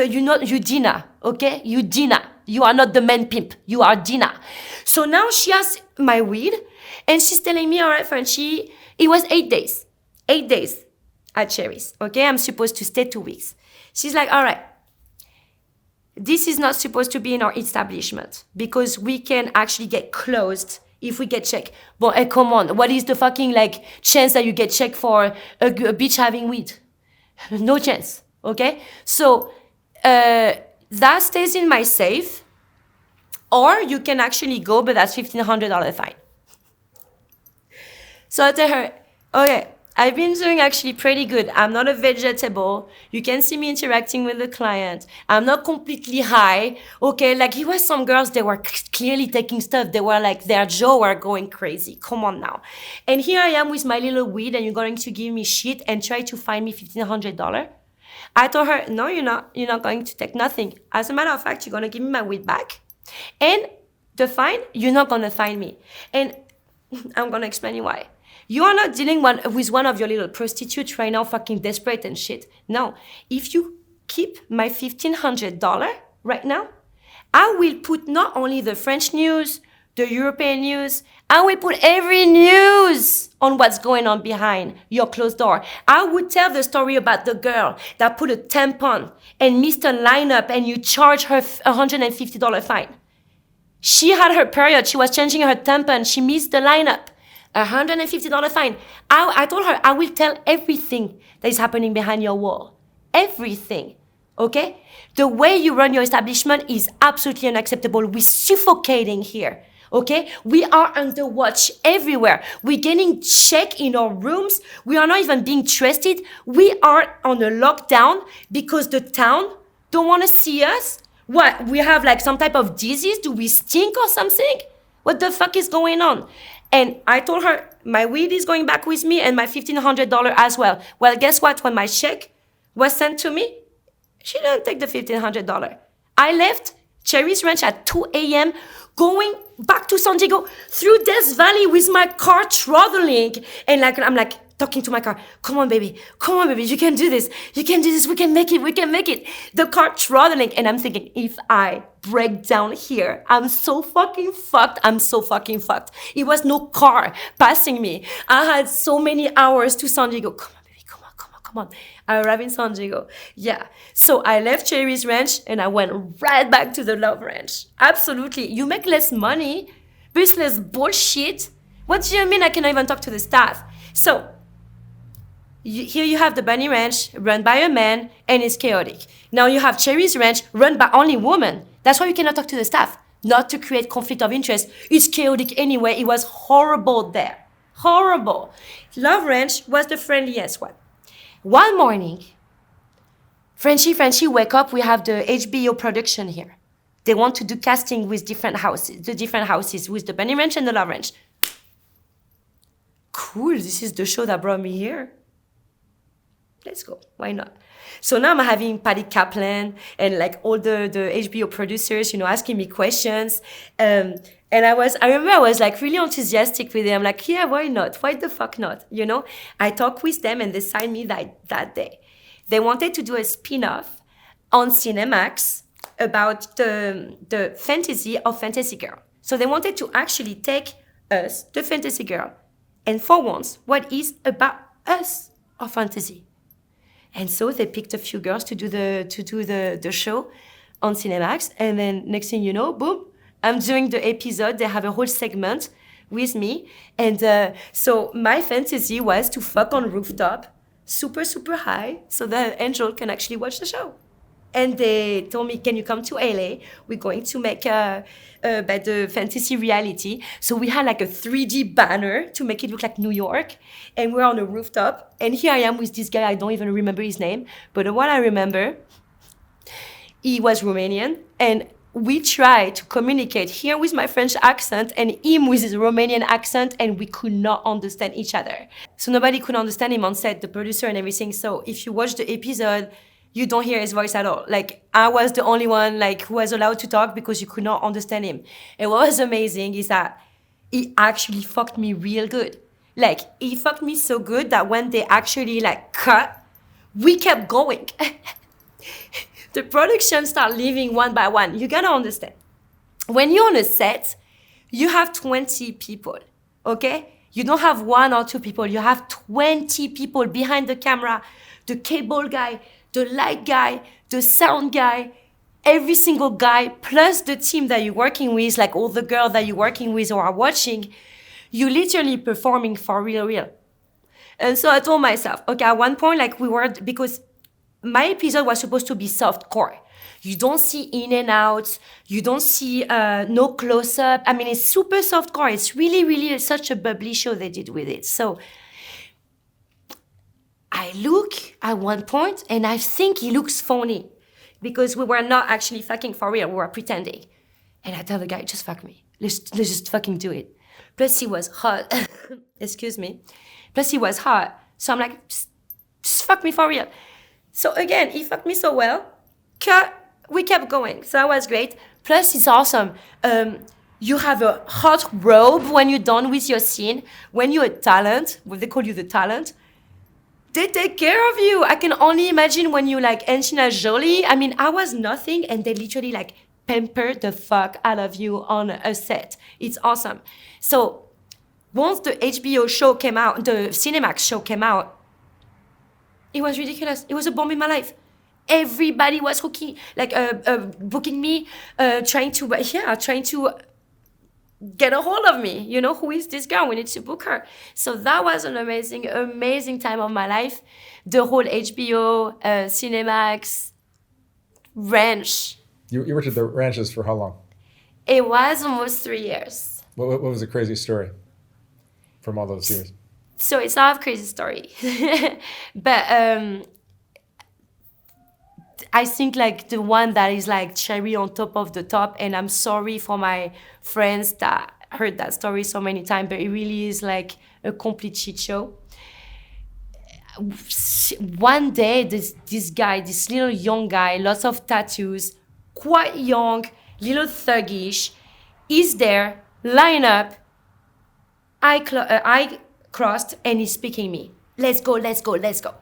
Dina, okay? You Dina. You are not the man pimp. You are Dina. So now she has my weed. And she's telling me, all right, Frenchie, it was 8 days. 8 days at Cherries, okay? I'm supposed to stay 2 weeks. She's like, all right, this is not supposed to be in our establishment because we can actually get closed if we get checked. But hey, come on, what is the fucking like chance that you get checked for a bitch having weed? No chance, okay? So that stays in my safe, or you can actually go, but that's $1,500 fine. So I tell her, okay, I've been doing actually pretty good. I'm not a vegetable. You can see me interacting with the client. I'm not completely high. Okay, like he was some girls, they were clearly taking stuff. They were like, their jaw were going crazy. Come on now. And here I am with my little weed and you're going to give me shit and try to find me $1,500. I told her, no, you're not. You're not going to take nothing. As a matter of fact, you're going to give me my weed back. And the fine, you're not going to find me. And I'm going to explain you why. You are not dealing with one of your little prostitutes right now fucking desperate and shit. No. If you keep my $1,500 right now, I will put not only the French news, the European news, I will put every news on what's going on behind your closed door. I would tell the story about the girl that put a tampon and missed a lineup and you charge her $150 fine. She had her period. She was changing her tampon. She missed the lineup. $150 fine. I told her, I will tell everything that is happening behind your wall. Everything. Okay? The way you run your establishment is absolutely unacceptable. We're suffocating here. Okay? We are under watch everywhere. We're getting checked in our rooms. We are not even being trusted. We are on a lockdown because the town don't want to see us. What? We have like some type of disease? Do we stink or something? What the fuck is going on? And I told her, my weed is going back with me and my $1,500 as well. Well, guess what? When my check was sent to me, she didn't take the $1,500. I left Cherry's Ranch at 2 a.m. going back to San Diego through Death Valley with my car throttling. And like I'm like talking to my car, come on, baby, you can do this. You can do this, we can make it. The car throttling. And I'm thinking, if I break down here, I'm so fucking fucked. It was no car passing me. I had so many hours to San Diego. Come on, baby, come on. I arrived in San Diego. Yeah. So I left Cherry's Ranch and I went right back to the Love Ranch. Absolutely. You make less money, business bullshit. What do you mean I cannot even talk to the staff? So here you have the Bunny Ranch run by a man and it's chaotic. Now you have Cherry's Ranch run by only women. That's why you cannot talk to the staff. Not to create conflict of interest. It's chaotic anyway. It was horrible there. Horrible. Love Ranch was the friendliest one. One morning, Frenchie, wake up. We have the HBO production here. They want to do casting with the different houses with the Bunny Ranch and the Love Ranch. Cool, this is the show that brought me here. Let's go. Why not? So now I'm having Patty Kaplan and like all the HBO producers, asking me questions. And I remember I was like really enthusiastic with them. Like, yeah, why not? Why the fuck not? I talked with them and they signed me that day. They wanted to do a spin-off on Cinemax about the fantasy of Fantasy Girl. So they wanted to actually take us, the Fantasy Girl, and for once, what is about us of fantasy. And so they picked a few girls to do the show on Cinemax. And then next thing you know, boom, I'm doing the episode. They have a whole segment with me. And so my fantasy was to fuck on rooftop, super, super high, so that Angel can actually watch the show. And they told me, can you come to LA? We're going to make the fantasy reality. So we had like a 3D banner to make it look like New York. And we're on a rooftop. And here I am with this guy. I don't even remember his name. But what I remember, he was Romanian. And we tried to communicate here with my French accent and him with his Romanian accent. And we could not understand each other. So nobody could understand him on set, the producer and everything. So if you watch the episode, you don't hear his voice at all. Like, I was the only one who was allowed to talk because you could not understand him. And what was amazing is that he actually fucked me real good. Like, he fucked me so good that when they actually cut, we kept going. The production started leaving one by one. You gotta understand. When you're on a set, you have 20 people, okay? You don't have one or two people. You have 20 people behind the camera, the cable guy, the light guy, the sound guy, every single guy, plus the team that you're working with, like all the girls that you're working with or are watching, you're literally performing for real. And so I told myself, okay, at one point, because my episode was supposed to be softcore. You don't see in and outs. You don't see no close-up. I mean, it's super softcore. It's really, really such a bubbly show they did with it. So I look at one point and I think he looks phony because we were not actually fucking for real. We were pretending. And I tell the guy, just fuck me. Let's just fucking do it. Plus he was hot. Excuse me. Plus he was hot. So I'm like, just fuck me for real. So again, he fucked me so well. We kept going. So that was great. Plus it's awesome. You have a hot robe when you're done with your scene. When you're a talent, what they call you the talent, they take care of you. I can only imagine when you like Angelina Jolie. I mean, I was nothing and they literally like pamper the fuck out of you on a set. It's awesome. So once the HBO show came out, the Cinemax show came out, it was ridiculous. It was a bomb in my life. Everybody was hooking, like booking me, trying to get a hold of me. You know, who is this girl? We need to book her. So that was an amazing, amazing time of my life. The whole HBO, Cinemax, ranch. You worked at the ranches for how long? It was almost 3 years. What was the crazy story from all those years? So it's not a crazy story. But I think like the one that is like cherry on top of the top, and I'm sorry for my friends that heard that story so many times, but it really is like a complete shit show. One day, this guy, this little young guy, lots of tattoos, quite young, little thuggish, is there, line up, eye crossed, and he's speaking me. Let's go, let's go, let's go.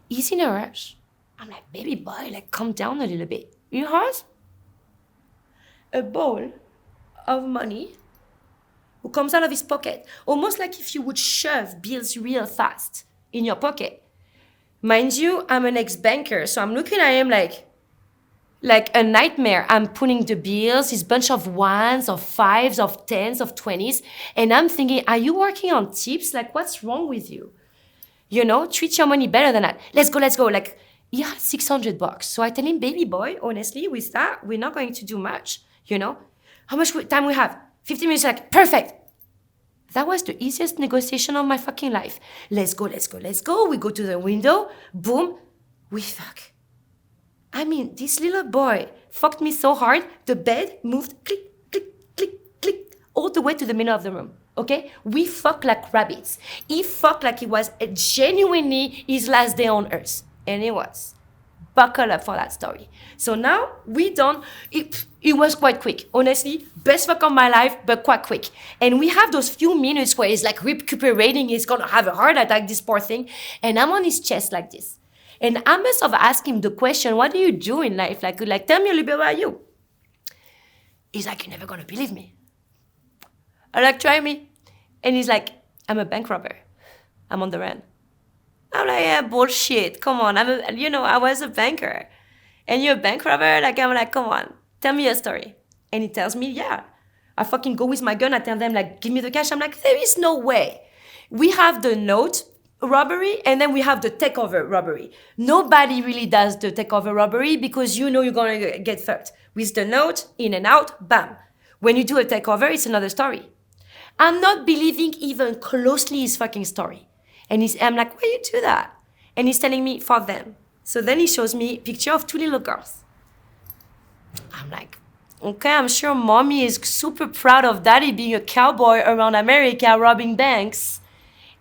He's in a rush. I'm like, baby boy, like calm down a little bit. You heard? A ball of money who comes out of his pocket, almost like if you would shove bills real fast in your pocket. Mind you, I'm an ex-banker, so I'm looking at him like a nightmare. I'm putting the bills, this bunch of ones, of fives, of tens, of 20s, and I'm thinking, are you working on tips? Like, what's wrong with you? You know, treat your money better than that. Let's go, let's go. Like, he had $600. So I tell him, baby boy, honestly, with that, we're not going to do much, you know? How much time we have? 15 minutes, like, perfect. That was the easiest negotiation of my fucking life. Let's go, let's go, let's go. We go to the window, boom, we fuck. I mean, this little boy fucked me so hard, the bed moved click, click, click, click, all the way to the middle of the room, okay? We fucked like rabbits. He fucked like it was genuinely his last day on earth. And it was. Buckle up for that story. So now, we done. It was quite quick. Honestly, best fuck of my life, but quite quick. And we have those few minutes where he's like recuperating, he's gonna have a heart attack, this poor thing. And I'm on his chest like this. And I must have asked him the question, what do you do in life? Like tell me a little bit about you. He's like, you're never gonna believe me. I'm like, try me. And he's like, I'm a bank robber. I'm on the run. I'm like, yeah, bullshit. Come on. I was a banker. And you're a bank robber? Like, I'm like, come on. Tell me your story. And he tells me, yeah. I fucking go with my gun. I tell them, like, give me the cash. I'm like, there is no way. We have the note robbery, and then we have the takeover robbery. Nobody really does the takeover robbery because you know you're going to get fucked. With the note, in and out, bam. When you do a takeover, it's another story. I'm not believing even closely his fucking story. And I'm like, why you do that? And he's telling me, for them. So then he shows me a picture of 2 little girls. I'm like, okay, I'm sure mommy is super proud of daddy being a cowboy around America robbing banks.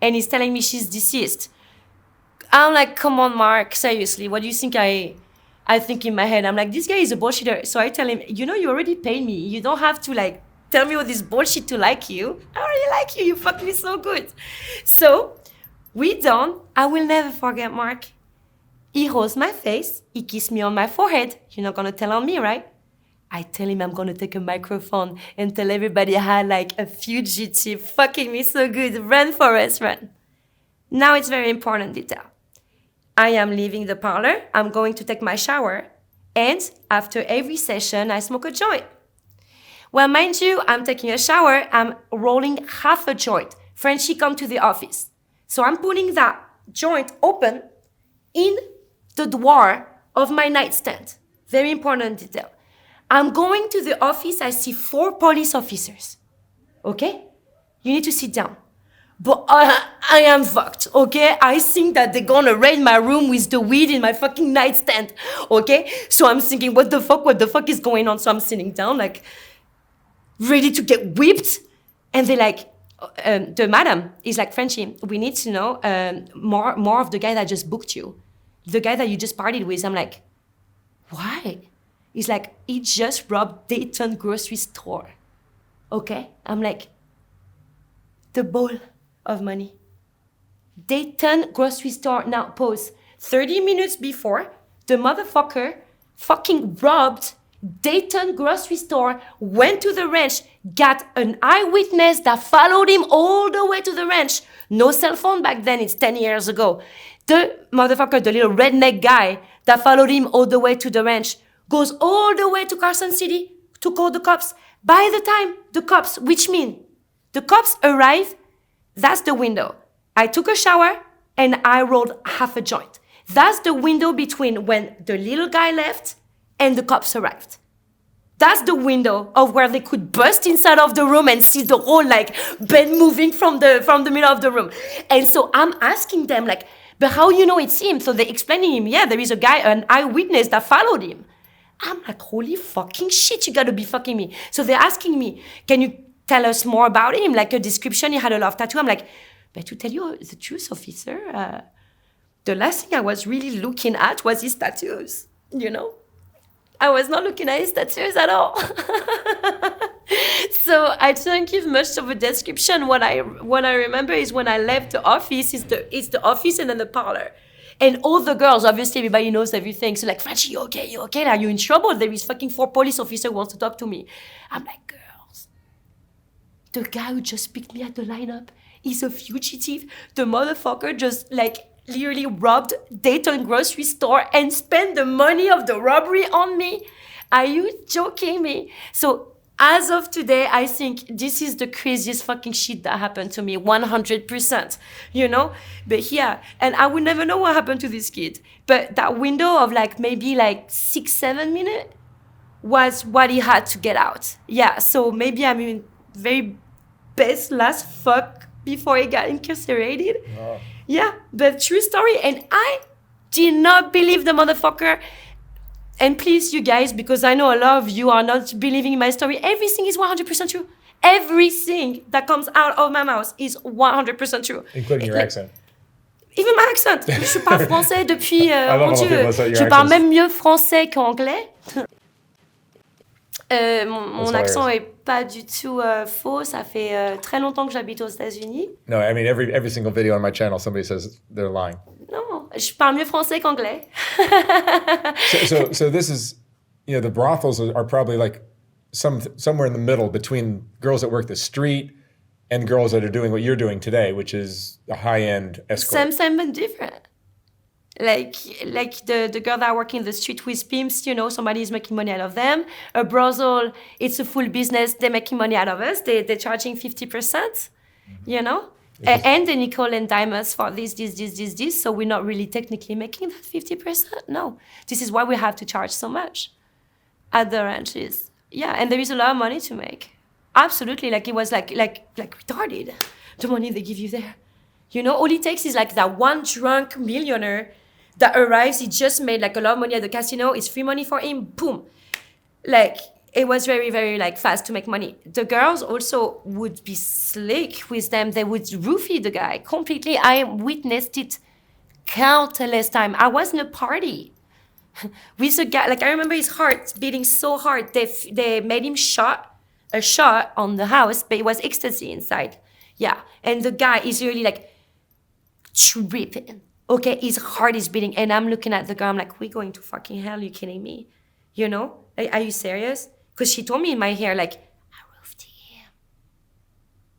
And he's telling me she's deceased. I'm like, come on, Mark, seriously, what do you think I think in my head? I'm like, this guy is a bullshitter. So I tell him, you know, you already paid me. You don't have to like tell me all this bullshit to like you. I already like you. You fucked me so good. So we done. I will never forget Mark. He holds my face. He kissed me on my forehead. You're not going to tell on me, right? I tell him I'm going to take a microphone and tell everybody how like a fugitive fucking me so good. Run, Forrest, run. Now it's very important detail. I am leaving the parlor. I'm going to take my shower. And after every session, I smoke a joint. Well, mind you, I'm taking a shower. I'm rolling half a joint. Frenchie come to the office. So I'm putting that joint open in the drawer of my nightstand. Very important detail. I'm going to the office. I see 4 police officers. Okay? You need to sit down. but I am fucked, okay? I think that they're gonna raid my room with the weed in my fucking nightstand, okay? So I'm thinking, what the fuck is going on? So I'm sitting down, like, ready to get whipped. And they're like, the madam is like, Frenchie, we need to know more of the guy that just booked you. The guy that you just partied with. I'm like, why? He's like, he just robbed Dayton grocery store. Okay? I'm like, the ball of money. Dayton grocery store. Now, pause. 30 minutes before, the motherfucker fucking robbed Dayton grocery store, went to the ranch, got an eyewitness that followed him all the way to the ranch. No cell phone back then, it's 10 years ago. The motherfucker, the little redneck guy that followed him all the way to the ranch, goes all the way to Carson City to call the cops. By the time the cops, which mean the cops arrive, that's the window. I took a shower and I rolled half a joint. That's the window between when the little guy left and the cops arrived. That's the window of where they could burst inside of the room and see the whole like bed moving from the middle of the room. And so I'm asking them like, but how you know it's him? So they're explaining him, yeah, there is a guy, an eyewitness that followed him. I'm like, holy fucking shit, you gotta be fucking me. So they're asking me, can you tell us more about him? Like a description, he had a love tattoo. I'm like, but to tell you the truth, officer, the last thing I was really looking at was his tattoos, you know? I was not looking at his tattoos at all. So I didn't give much of a description. What I remember is when I left the office, it's the office and then the parlor. And all the girls, obviously everybody knows everything. So like, Frenchie, you okay? You okay? Are you in trouble? There is fucking 4 police officers who wants to talk to me. I'm like, girls, the guy who just picked me at the lineup is a fugitive. The motherfucker just like literally robbed Dayton grocery store and spent the money of the robbery on me. Are you joking me? So as of today, I think this is the craziest fucking shit that happened to me, 100%, you know? But yeah, and I would never know what happened to this kid. But that window of like maybe like 6-7 minutes was what he had to get out. Yeah, so maybe I'm in very best last fuck before he got incarcerated. Oh. Yeah, but true story. And I did not believe the motherfucker. And please, you guys, because I know a lot of you are not believing in my story, everything is 100% true. Everything that comes out of my mouth is 100% true. Including your accent. Even my accent. Je parle français depuis, mon Dieu, je parle même mieux français qu'anglais. Mon accent est pas du tout faux. Ça fait très longtemps que j'habite aux États-Unis. No, I mean every single video on my channel, somebody says they're lying. Non, je parle mieux français qu'anglais. so this is, you know, the brothels are probably like somewhere in the middle between girls that work the street and girls that are doing what you're doing today, which is a high-end escort. Same but different. Like the girl that work in the street with pimps, you know, somebody is making money out of them. A brothel, it's a full business. They're making money out of us. They're charging 50%, you know? And the nickel and dime us for this. So we're not really technically making that 50%. No. This is why we have to charge so much at the ranches. Yeah, and there is a lot of money to make. Absolutely. Like it was like retarded, the money they give you there. You know, all it takes is like that one drunk millionaire that arrives, he just made like a lot of money at the casino, it's free money for him, boom. Like, it was very, very like fast to make money. The girls also would be slick with them. They would roofie the guy completely. I witnessed it countless times. I was in a party with a guy, like I remember his heart beating so hard. They made him a shot on the house, but it was ecstasy inside. Yeah, and the guy is really like tripping. Okay, his heart is beating, and I'm looking at the girl. I'm like, we're going to fucking hell. Are you kidding me? You know? Are you serious? Because she told me in my hair, like, I roofed him.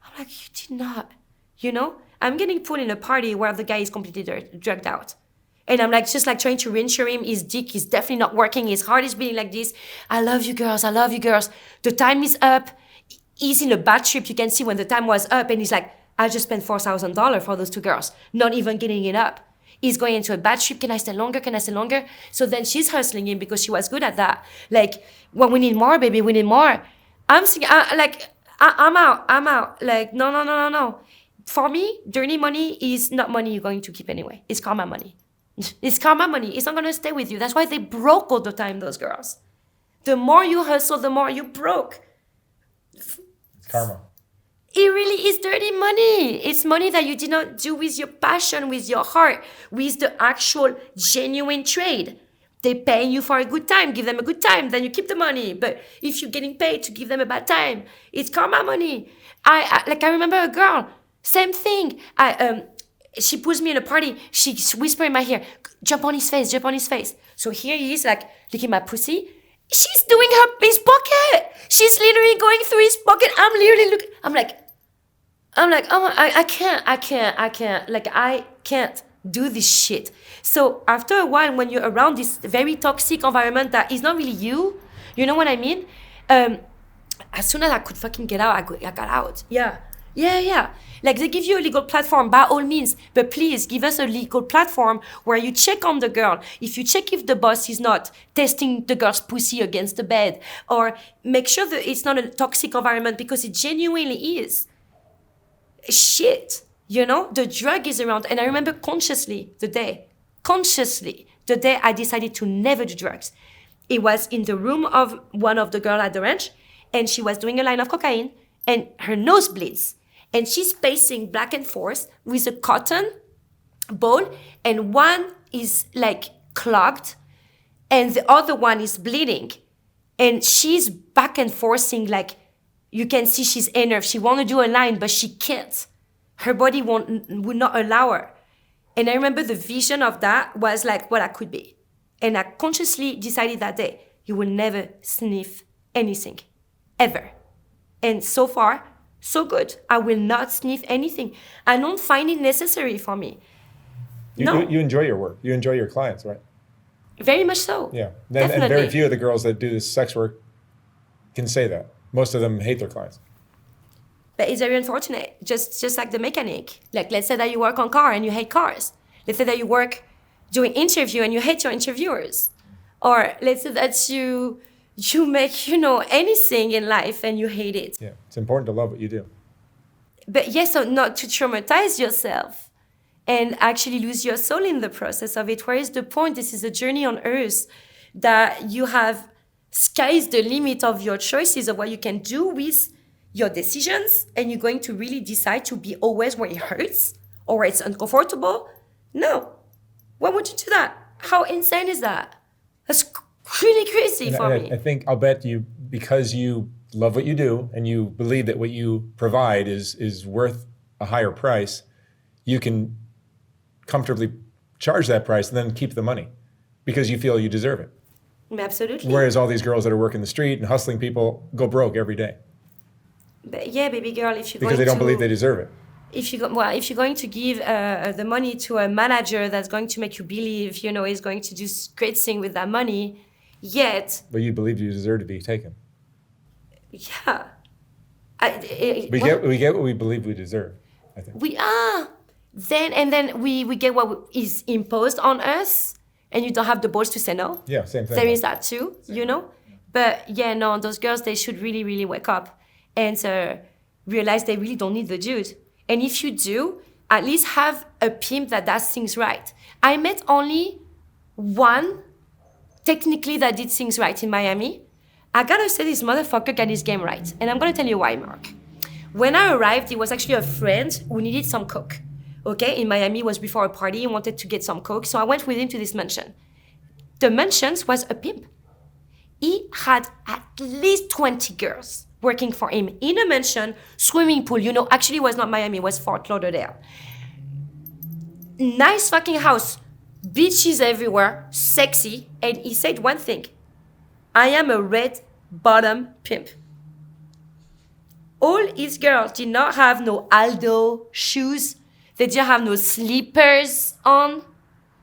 I'm like, you did not. You know? I'm getting put in a party where the guy is completely drugged out. And I'm like, just like trying to reassure him. His dick is definitely not working. His heart is beating like this. I love you girls. I love you girls. The time is up. He's in a bad trip. You can see when the time was up. And he's like, I just spent $4,000 for those 2 girls. Not even getting it up. He's going into a bad trip. Can I stay longer? Can I stay longer? So then she's hustling him because she was good at that. Like, well, we need more, baby. We need more. I'm thinking, I'm out. Like, no. For me, dirty money is not money you're going to keep anyway. It's karma money. It's karma money. It's not going to stay with you. That's why they broke all the time, those girls. The more you hustle, the more you broke. It's karma. It really is dirty money. It's money that you did not do with your passion, with your heart, with the actual genuine trade. They pay you for a good time. Give them a good time, then you keep the money. But if you're getting paid to give them a bad time, it's karma money. I remember a girl, same thing. She pulls me in a party. She whispers in my ear, jump on his face, jump on his face. So here he is, like, looking at my pussy. She's doing his pocket. She's literally going through his pocket. I'm literally looking. I'm like, oh, I can't. Like, I can't do this shit. So after a while, when you're around this very toxic environment that is not really you know what I mean? As soon as I could fucking get out, I got out. Yeah. Like, they give you a legal platform, by all means, but please give us a legal platform where you check on the girl. If you check if the boss is not testing the girl's pussy against the bed, or make sure that it's not a toxic environment, because it genuinely is. Shit, the drug is around. And I remember consciously the day I decided to never do drugs. It was in the room of one of the girls at the ranch, and she was doing a line of cocaine, and her nose bleeds. And she's pacing back and forth with a cotton ball, and one is like clogged, and the other one is bleeding. And she's back and forthing, like, you can see she's enerved. She want to do a line, but she can't. Her body would not allow her. And I remember the vision of that was like what I could be. And I consciously decided that day, you will never sniff anything, ever. And so far, so good. I will not sniff anything. I don't find it necessary for me. You enjoy your work. You enjoy your clients, right? Very much so. Yeah. Definitely. And very few of the girls that do this sex work can say that. Most of them hate their clients. But it's very unfortunate. Just like the mechanic. Like, let's say that you work on car and you hate cars. Let's say that you work doing interview and you hate your interviewers. Or let's say that you make, anything in life and you hate it. Yeah, it's important to love what you do. But yes, so not to traumatize yourself and actually lose your soul in the process of it. Where is the point? This is a journey on earth that you have. Sky's the limit of your choices of what you can do with your decisions, and you're going to really decide to be always where it hurts or where it's uncomfortable. No. Why would you do that? How insane is that? That's really crazy for me. I think I'll bet you, because you love what you do and you believe that what you provide is worth a higher price, you can comfortably charge that price and then keep the money because you feel you deserve it. Absolutely. Whereas all these girls that are working the street and hustling people go broke every day. But yeah, baby girl, if you're because they don't believe they deserve it. If you're going to give the money to a manager that's going to make you believe, is going to do great thing with that money, yet. But you believe you deserve to be taken. Yeah. We get what we believe we deserve, I think. Then we get what is imposed on us. And you don't have the balls to say no. Yeah, same thing. There is that too, But yeah, no, those girls, they should really, really wake up and realize they really don't need the dude. And if you do, at least have a pimp that does things right. I met only one, technically, that did things right in Miami. I gotta say this motherfucker got his game right. And I'm gonna tell you why, Mark. When I arrived, it was actually a friend who needed some coke. Okay, in Miami, it was before a party, he wanted to get some coke, so I went with him to this mansion. The mansion was a pimp. He had at least 20 girls working for him in a mansion, swimming pool. Actually it was not Miami, it was Fort Lauderdale. Nice fucking house, beaches everywhere, sexy, and he said one thing: I am a red bottom pimp. All his girls did not have no Aldo shoes. They didn't have no slippers on.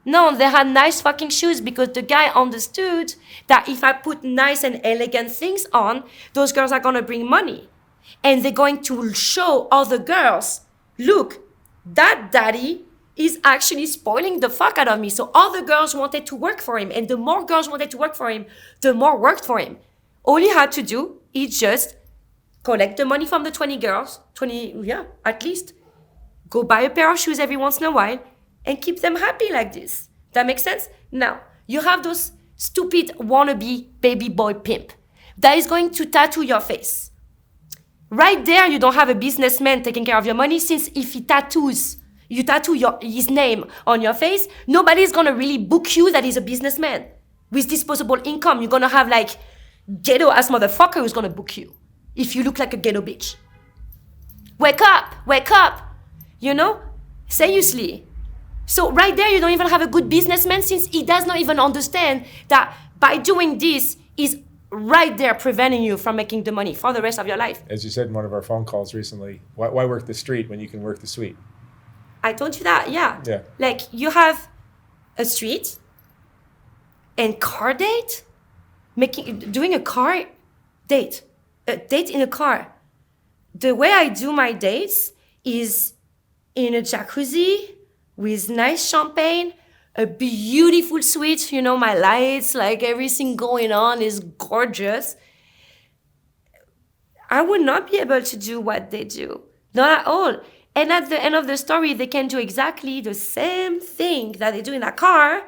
No, they had nice fucking shoes because the guy understood that if I put nice and elegant things on, those girls are gonna bring money. And they're going to show other girls, look, that daddy is actually spoiling the fuck out of me. So all the girls wanted to work for him. And the more girls wanted to work for him, the more worked for him. All he had to do is just collect the money from the 20 girls, 20, yeah, at least. go buy a pair of shoes every once in a while, and keep them happy like this. That makes sense? Now, you have those stupid wannabe baby boy pimp that is going to tattoo your face. Right there, you don't have a businessman taking care of your money, since if you tattoo his name on your face, nobody's gonna really book you that is a businessman. With disposable income, you're gonna have like ghetto ass motherfucker who's gonna book you if you look like a ghetto bitch. Wake up, you know? Seriously. So right there, you don't even have a good businessman, since he does not even understand that by doing this is right there preventing you from making the money for the rest of your life. As you said in one of our phone calls recently, why work the street when you can work the suite? I told you that, yeah. Yeah. Like, you have a street and car date, doing a car date, a date in a car. The way I do my dates is in a jacuzzi with nice champagne, a beautiful suite, you know, my lights, like everything going on is gorgeous. I would not be able to do what they do. Not at all. And at the end of the story, they can do exactly the same thing that they do in a car,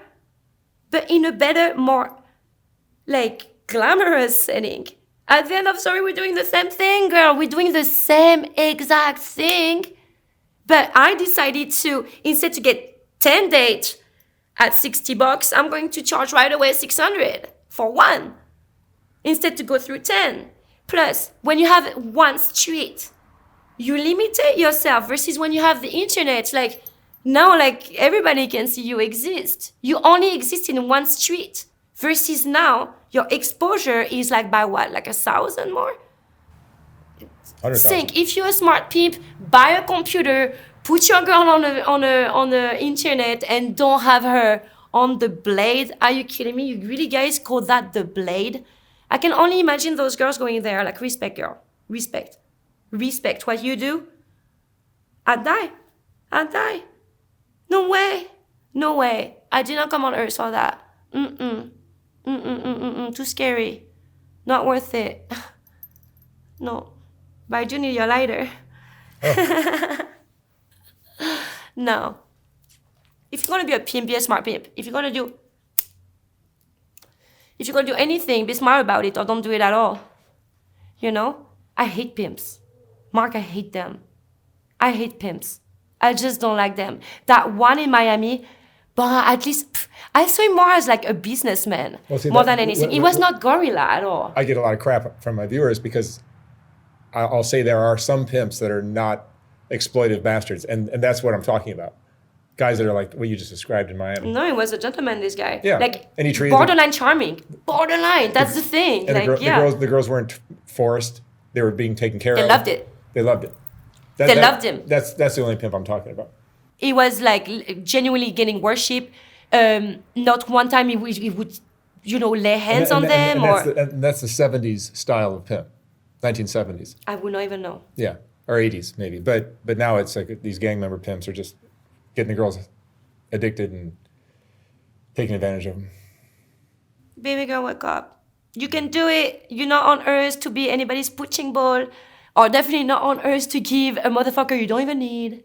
but in a better, more like glamorous setting. At the end of the story, we're doing the same thing, girl. We're doing the same exact thing. But I decided to, instead to get 10 dates at $60, I'm going to charge right away $600 for one, instead to go through 10. Plus, when you have one street, you limitate yourself versus when you have the internet. Like, now, like, everybody can see you exist. You only exist in one street. Versus now, your exposure is like by what? Like 1,000 more? Think, if you're a smart pimp, buy a computer, put your girl on the internet, and don't have her on the blade. Are you kidding me? You really guys call that the blade? I can only imagine those girls going there like, respect, girl. Respect. Respect what you do. I'd die. No way. I did not come on earth for that. Too scary. Not worth it. No. But I do need your lighter. Oh. No. If you're gonna be a pimp, be a smart pimp. If you're gonna do anything, be smart about it, or don't do it at all. You know? I hate pimps. Mark, I hate them. I hate pimps. I just don't like them. That one in Miami, but at least I saw him more as like a businessman, more than anything. He was not gorilla at all. I get a lot of crap from my viewers because I'll say there are some pimps that are not exploitive bastards, and that's what I'm talking about. Guys that are like what you just described in Miami. No, he was a gentleman, this guy. Yeah. Like, and he treated borderline charming. Borderline, that's the thing. And like, the girls weren't forced. They were being taken care of. They loved it. They loved it. They loved him. That's the only pimp I'm talking about. He was like genuinely getting worship. Not one time he would, you know, lay hands on them. That's the 70s style of pimp, 1970s. I would not even know. Yeah, or 80s maybe. But now it's like these gang member pimps are just getting the girls addicted and taking advantage of them. Baby girl, wake up. You can do it. You're not on earth to be anybody's punching ball, or definitely not on earth to give a motherfucker you don't even need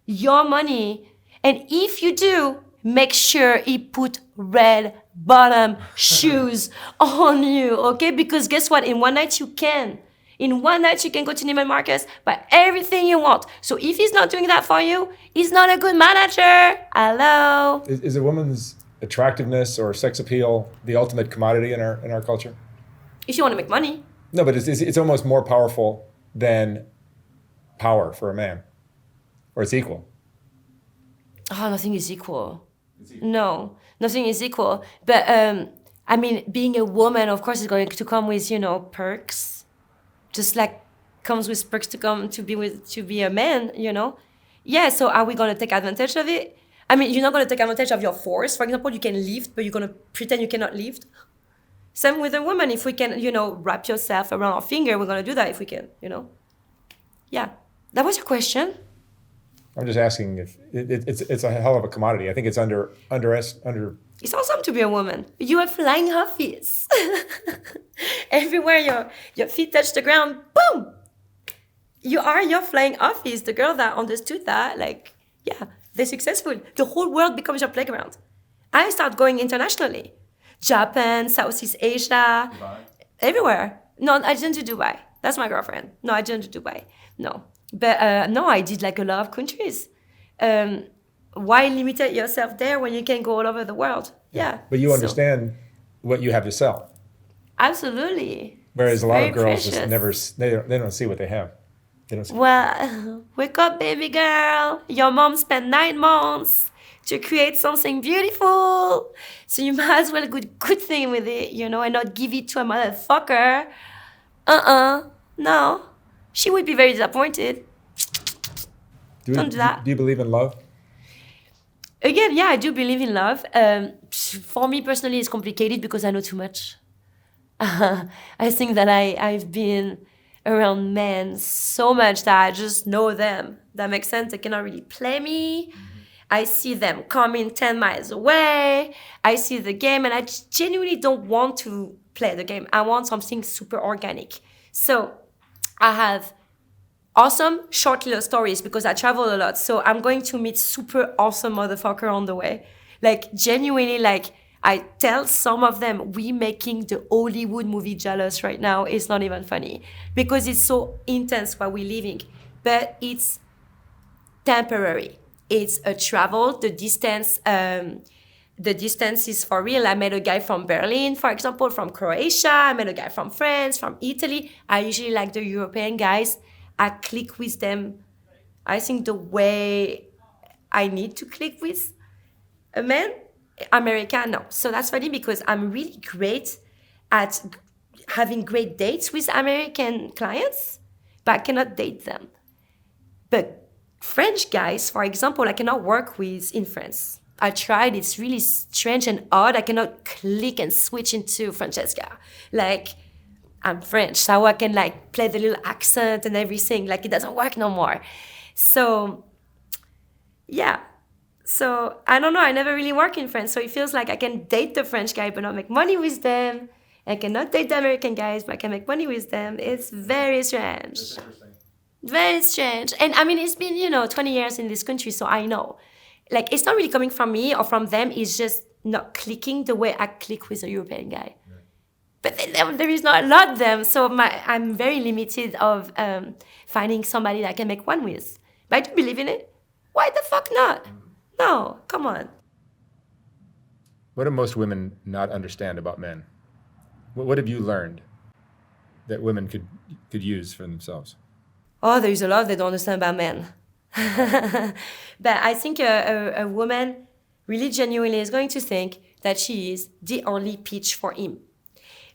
your money. And if you do, make sure he put red bottom shoes on you, okay? Because guess what? In one night you can. In one night you can go to Neiman Marcus, buy everything you want. So if he's not doing that for you, he's not a good manager. Hello? Is a woman's attractiveness or sex appeal the ultimate commodity in our culture? If you want to make money. No, but it's almost more powerful than power for a man. Or it's equal. Oh, nothing is equal. No, nothing is equal. But I mean, being a woman, of course, is going to come with, you know, perks. Just like comes with perks to be a man, you know. Yeah. So are we going to take advantage of it? I mean, you're not going to take advantage of your force. For example, you can lift, but you're going to pretend you cannot lift. Same with a woman. If we can, you know, wrap yourself around our finger, we're going to do that if we can, you know. Yeah. That was your question. I'm just asking if it's a hell of a commodity. I think it's under. It's awesome to be a woman. You are flying Huffies. Everywhere your feet touch the ground, boom. You're flying office. The girl that understood that, like, yeah, they're successful. The whole world becomes your playground. I start going internationally. Japan, Southeast Asia, everywhere. No, I didn't do Dubai. That's my girlfriend. No, I didn't do Dubai. No. But no, I did like a lot of countries. Why limit yourself there when you can go all over the world? Yeah. But you understand what you have to sell. Absolutely. Whereas It's a lot very of girls precious. just never, they don't see what they have. They don't see. Well, wake up, baby girl. Your mom spent 9 months to create something beautiful. So you might as well do good thing with it, and not give it to a motherfucker. No. She would be very disappointed. Don't do that. Do you believe in love? Again, yeah, I do believe in love. For me personally, it's complicated because I know too much. I think that I've been around men so much that I just know them. That makes sense. They cannot really play me. I see them coming 10 miles away. I see the game, and I genuinely don't want to play the game. I want something super organic. So I have awesome short little stories because I travel a lot. So I'm going to meet super awesome motherfucker on the way. Like, genuinely, like, I tell some of them, we making the Hollywood movie jealous right now. It's not even funny because it's so intense what we're living. But it's temporary. It's a travel. The distance is for real. I met a guy from Berlin, for example, from Croatia. I met a guy from France, from Italy. I usually like the European guys. I click with them, I think, the way I need to click with a man. America, no. So that's funny because I'm really great at having great dates with American clients, but I cannot date them. But French guys, for example, I cannot work with in France. I tried, it's really strange and odd. I cannot click and switch into Francesca. Like, I'm French, so I can like play the little accent and everything. Like, it doesn't work no more. So, yeah. So, I don't know, I never really work in France. So it feels like I can date the French guy but not make money with them. I cannot date the American guys but I can make money with them. It's very strange. That's interesting. Very strange. And I mean, it's been, 20 years in this country, so I know. Like, it's not really coming from me or from them. It's just not clicking the way I click with a European guy. But then there is not a lot of them, so I'm very limited of finding somebody that I can make one with. But I do believe in it. Why the fuck not? No, come on. What do most women not understand about men? What have you learned that women could use for themselves? Oh, there's a lot they don't understand about men. But I think a woman really genuinely is going to think that she is the only peach for him.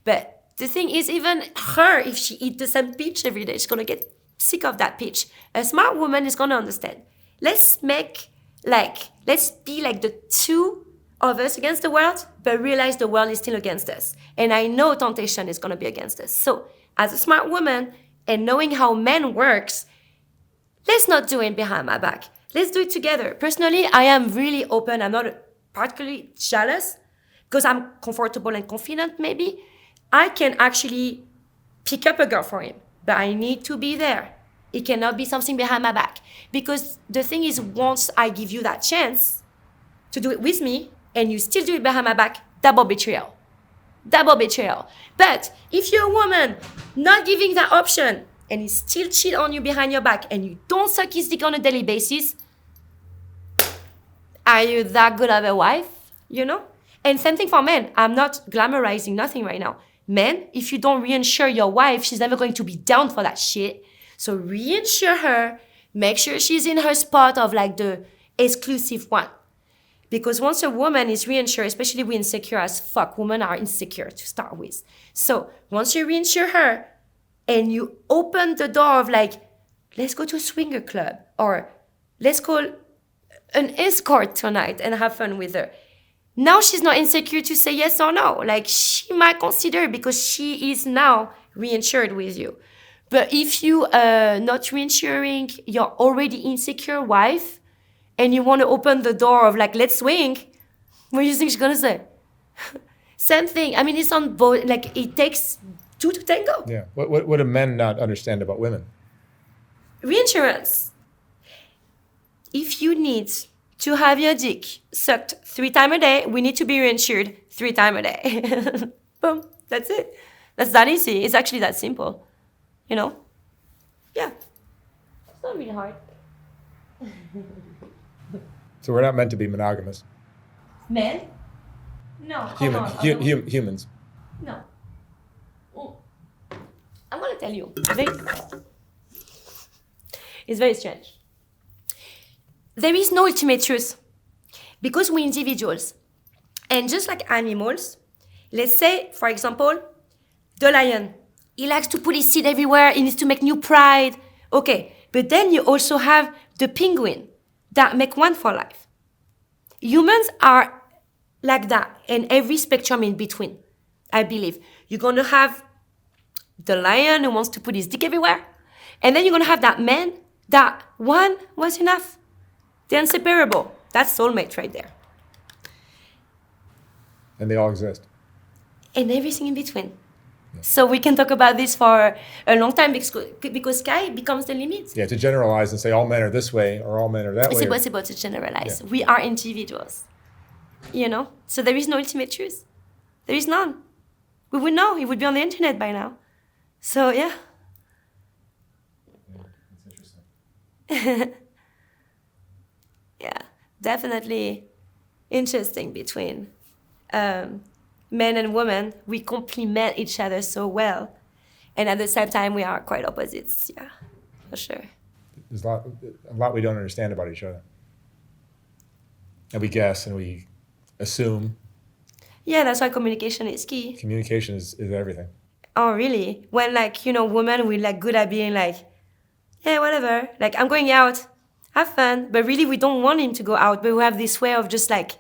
But the thing is, even her, if she eats the same peach every day, she's going to get sick of that peach. A smart woman is going to understand. Let's be like the two of us against the world, but realize the world is still against us. And I know temptation is going to be against us. So as a smart woman and knowing how men works, let's not do it behind my back. Let's do it together. Personally, I am really open. I'm not particularly jealous because I'm comfortable and confident maybe. I can actually pick up a girl for him, but I need to be there. It cannot be something behind my back. Because the thing is, once I give you that chance to do it with me, and you still do it behind my back, double betrayal. Double betrayal. But if you're a woman not giving that option, and he still cheat on you behind your back, and you don't suck his dick on a daily basis, are you that good of a wife? And same thing for men. I'm not glamorizing nothing right now. Men, if you don't reinsure your wife, she's never going to be down for that shit. So reinsure her, make sure she's in her spot of like the exclusive one. Because once a woman is reinsured, especially we insecure as fuck, women are insecure to start with. So once you reinsure her and you open the door of like, let's go to a swinger club or let's call an escort tonight and have fun with her. Now she's not insecure to say yes or no. Like, she might consider because she is now reinsured with you. But if you are not reinsuring your already insecure wife and you want to open the door of like, let's swing, what do you think she's going to say? Same thing. I mean, it's on both. Like, it takes two to tango. Yeah. What do men not understand about women? Reassurance. If you need to have your dick sucked 3 times a day, we need to be reinsured 3 times a day. Boom. That's it. That's that easy. It's actually that simple. You know? Yeah. It's not really hard. So we're not meant to be monogamous. Men? No. Come on. Humans. No. I'm gonna tell you. It's very strange. There is no ultimate truth because we're individuals. And just like animals, let's say, for example, the lion. He likes to put his seed everywhere. He needs to make new pride. Okay, but then you also have the penguin that make one for life. Humans are like that in every spectrum in between, I believe. You're going to have the lion who wants to put his dick everywhere. And then you're going to have that man that one was enough. They're inseparable. That's soulmate right there. And they all exist. And everything in between. Yeah. So we can talk about this for a long time because sky becomes the limit. Yeah, to generalize and say all men are this way or all men are that way. It's impossible to generalize. Yeah. We are individuals. You know? So there is no ultimate truth. There is none. We would know. It would be on the internet by now. So, yeah. That's interesting. Yeah, definitely interesting between men and women. We complement each other so well. And at the same time, we are quite opposites. Yeah, for sure. There's a lot we don't understand about each other. And we guess and we assume. Yeah, that's why communication is key. Communication is everything. Oh, really? When, like, you know, women, we're, like, good at being like, yeah, whatever. Like, I'm going out. Have fun. But really, we don't want him to go out. But we have this way of just, like,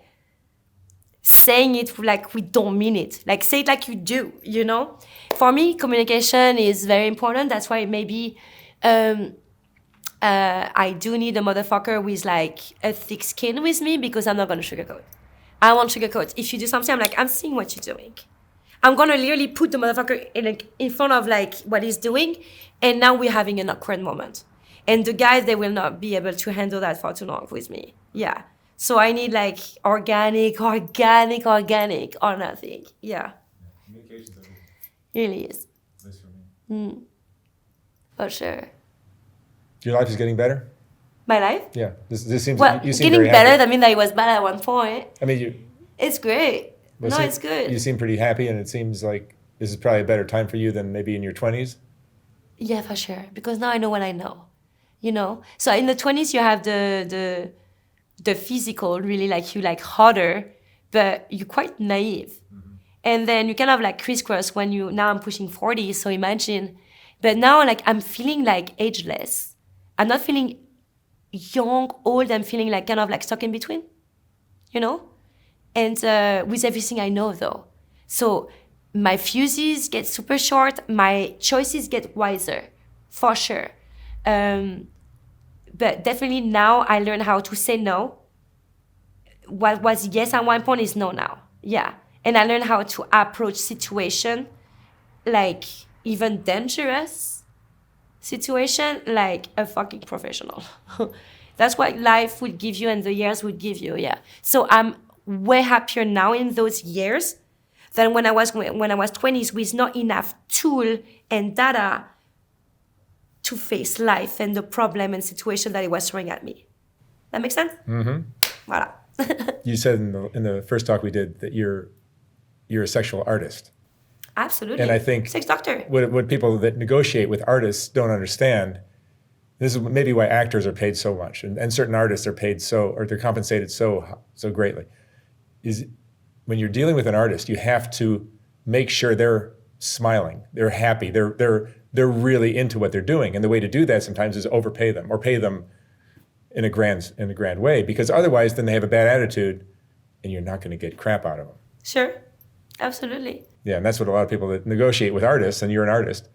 saying it like we don't mean it. Like, say it like you do, you know? For me, communication is very important. That's why maybe I do need a motherfucker with, like, a thick skin with me because I'm not going to sugarcoat. I won't sugarcoat. If you do something, I'm like, I'm seeing what you're doing. I'm going to literally put the motherfucker in front of, like, what he's doing. And now we're having an awkward moment. And the guys, they will not be able to handle that for too long with me. Yeah. So I need, like, organic or nothing. Yeah. Communication's everything. It really is. At least for me. For sure. Your life is getting better? My life? Yeah. This seems well, you seem getting very better, happy. that means that it was bad at one point. I mean, it's great. No, it's good. You seem pretty happy, and it seems like this is probably a better time for you than maybe in your 20s. Yeah, for sure. Because now I know what I know. You know? So in the 20s, you have the physical, really, like, you like hotter, but you're quite naive. Mm-hmm. And then you kind of like crisscross when now I'm pushing 40, so imagine. But now, like, I'm feeling like ageless. I'm not feeling young, old. I'm feeling like kind of like stuck in between, you know? And with everything I know, though. So my fuses get super short. My choices get wiser, for sure. But definitely now I learn how to say no. What was yes at one point is no now. Yeah. And I learn how to approach situation, like even dangerous situation, like a fucking professional. That's what life would give you and the years would give you, yeah. So I'm way happier now in those years than when I was 20s with not enough tool and data to face life and the problem and situation that it was throwing at me. That makes sense? Mm-hmm. Voilà. You said in the first talk we did that you're a sexual artist. Absolutely. And I think sex doctor. What people that negotiate with artists don't understand, this is maybe why actors are paid so much, and certain artists are paid or they're compensated so greatly, is when you're dealing with an artist, you have to make sure they're smiling, they're happy, they're really into what they're doing, and the way to do that sometimes is overpay them or pay them in a grand way, because otherwise then they have a bad attitude, and you're not going to get crap out of them. Sure, absolutely. Yeah, and that's what a lot of people that negotiate with artists, and you're an artist.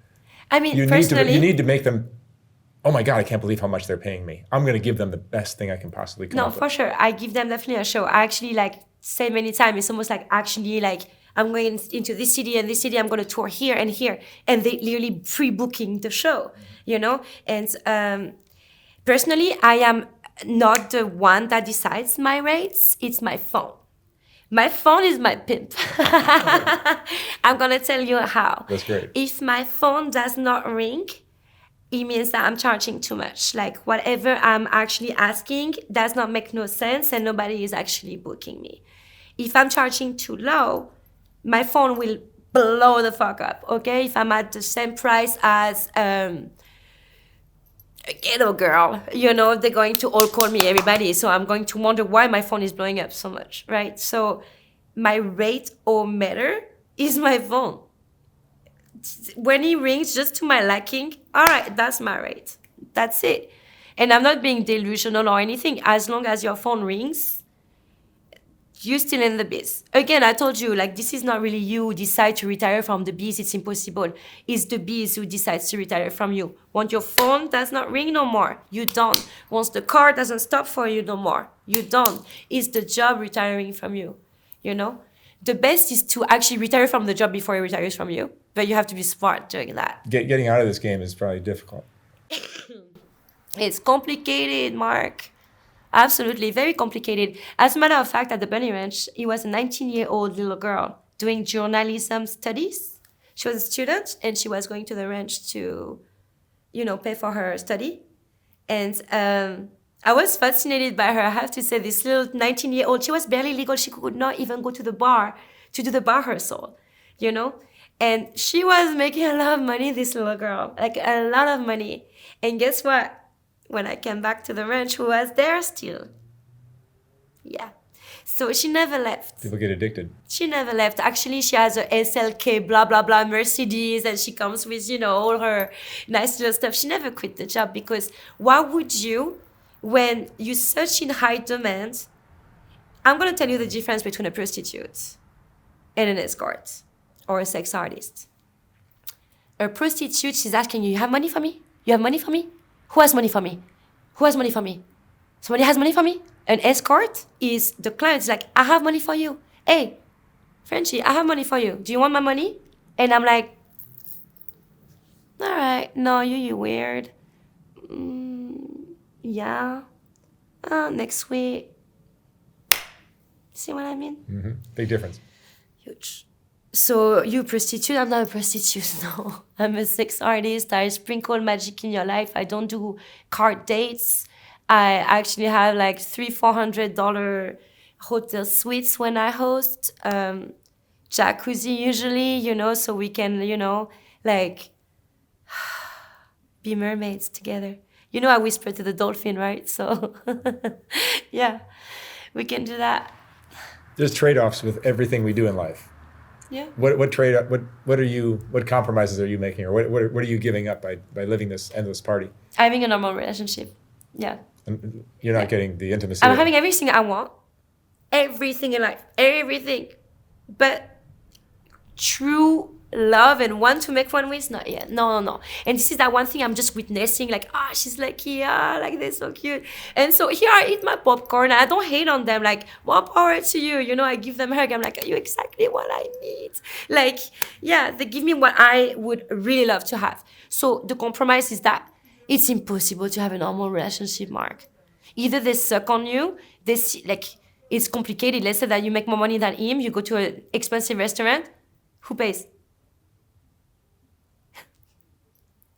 I mean, you personally, you need to make them, oh my God, I can't believe how much they're paying me. I'm going to give them the best thing I can possibly come up with. No, for sure. I give them definitely a show. I actually, like, say many times, it's almost like actually, like, I'm going into this city and this city. I'm going to tour here and here. And they literally pre-booking the show, you know? And personally, I am not the one that decides my rates. It's my phone. My phone is my pimp. I'm going to tell you how. That's great. If my phone does not ring, it means that I'm charging too much. Like whatever I'm actually asking does not make no sense and nobody is actually booking me. If I'm charging too low, my phone will blow the fuck up, okay? If I'm at the same price as a ghetto girl, you know, they're going to all call me everybody. So I'm going to wonder why my phone is blowing up so much, right? So my rate or matter is my phone. When it rings just to my liking, all right, that's my rate. That's it. And I'm not being delusional or anything. As long as your phone rings, you're still in the biz. Again, I told you, like, this is not really you who decide to retire from the biz. It's impossible. It's the biz who decides to retire from you. Once your phone does not ring no more, you don't. Once the car doesn't stop for you no more, you don't. It's the job retiring from you, you know? The best is to actually retire from the job before it retires from you. But you have to be smart doing that. Getting out of this game is probably difficult. It's complicated, Mark. Absolutely, very complicated. As a matter of fact, at the Bunny Ranch, he was a 19-year-old little girl doing journalism studies. She was a student, and she was going to the ranch to, you know, pay for her study. And I was fascinated by her. I have to say, this little 19-year-old, she was barely legal. She could not even go to the bar to do the bar rehearsal, you know? And she was making a lot of money, this little girl, like a lot of money. And guess what? When I came back to the ranch, who was there still? Yeah. So she never left. People get addicted. She never left. Actually, she has a SLK, blah, blah, blah, Mercedes, and she comes with, you know, all her nice little stuff. She never quit the job because why would you, when you're such in high demand, I'm going to tell you the difference between a prostitute and an escort or a sex artist. A prostitute, she's asking you have money for me? You have money for me? Who has money for me? Who has money for me? Somebody has money for me? An escort is the client's like, I have money for you. Hey, Frenchie, I have money for you. Do you want my money? And I'm like, all right, no, you weird. Yeah. Next week. See what I mean? Mm-hmm. Big difference. Huge. So you prostitute? I'm not a prostitute, no. I'm a sex artist. I sprinkle magic in your life. I don't do card dates. I actually have like $300-400 hotel suites when I host. Jacuzzi usually, you know, so we can, you know, like be mermaids together. You know, I whisper to the dolphin, right? So yeah, we can do that. There's trade-offs with everything we do in life. Yeah. What compromises are you making, or what are you giving up by living this endless party? Having a normal relationship. Yeah. And you're not getting the intimacy. I'm having everything I want. Everything in life. Everything. But true love and want to make one with, not yet. No. And this is that one thing I'm just witnessing, like, she's like, yeah, like they're so cute. And so here I eat my popcorn. I don't hate on them, like, more power to you. You know, I give them a hug. I'm like, are you exactly what I need? Like, yeah, they give me what I would really love to have. So the compromise is that it's impossible to have a normal relationship, Mark. Either they suck on you, it's complicated. Let's say that you make more money than him, you go to an expensive restaurant, who pays?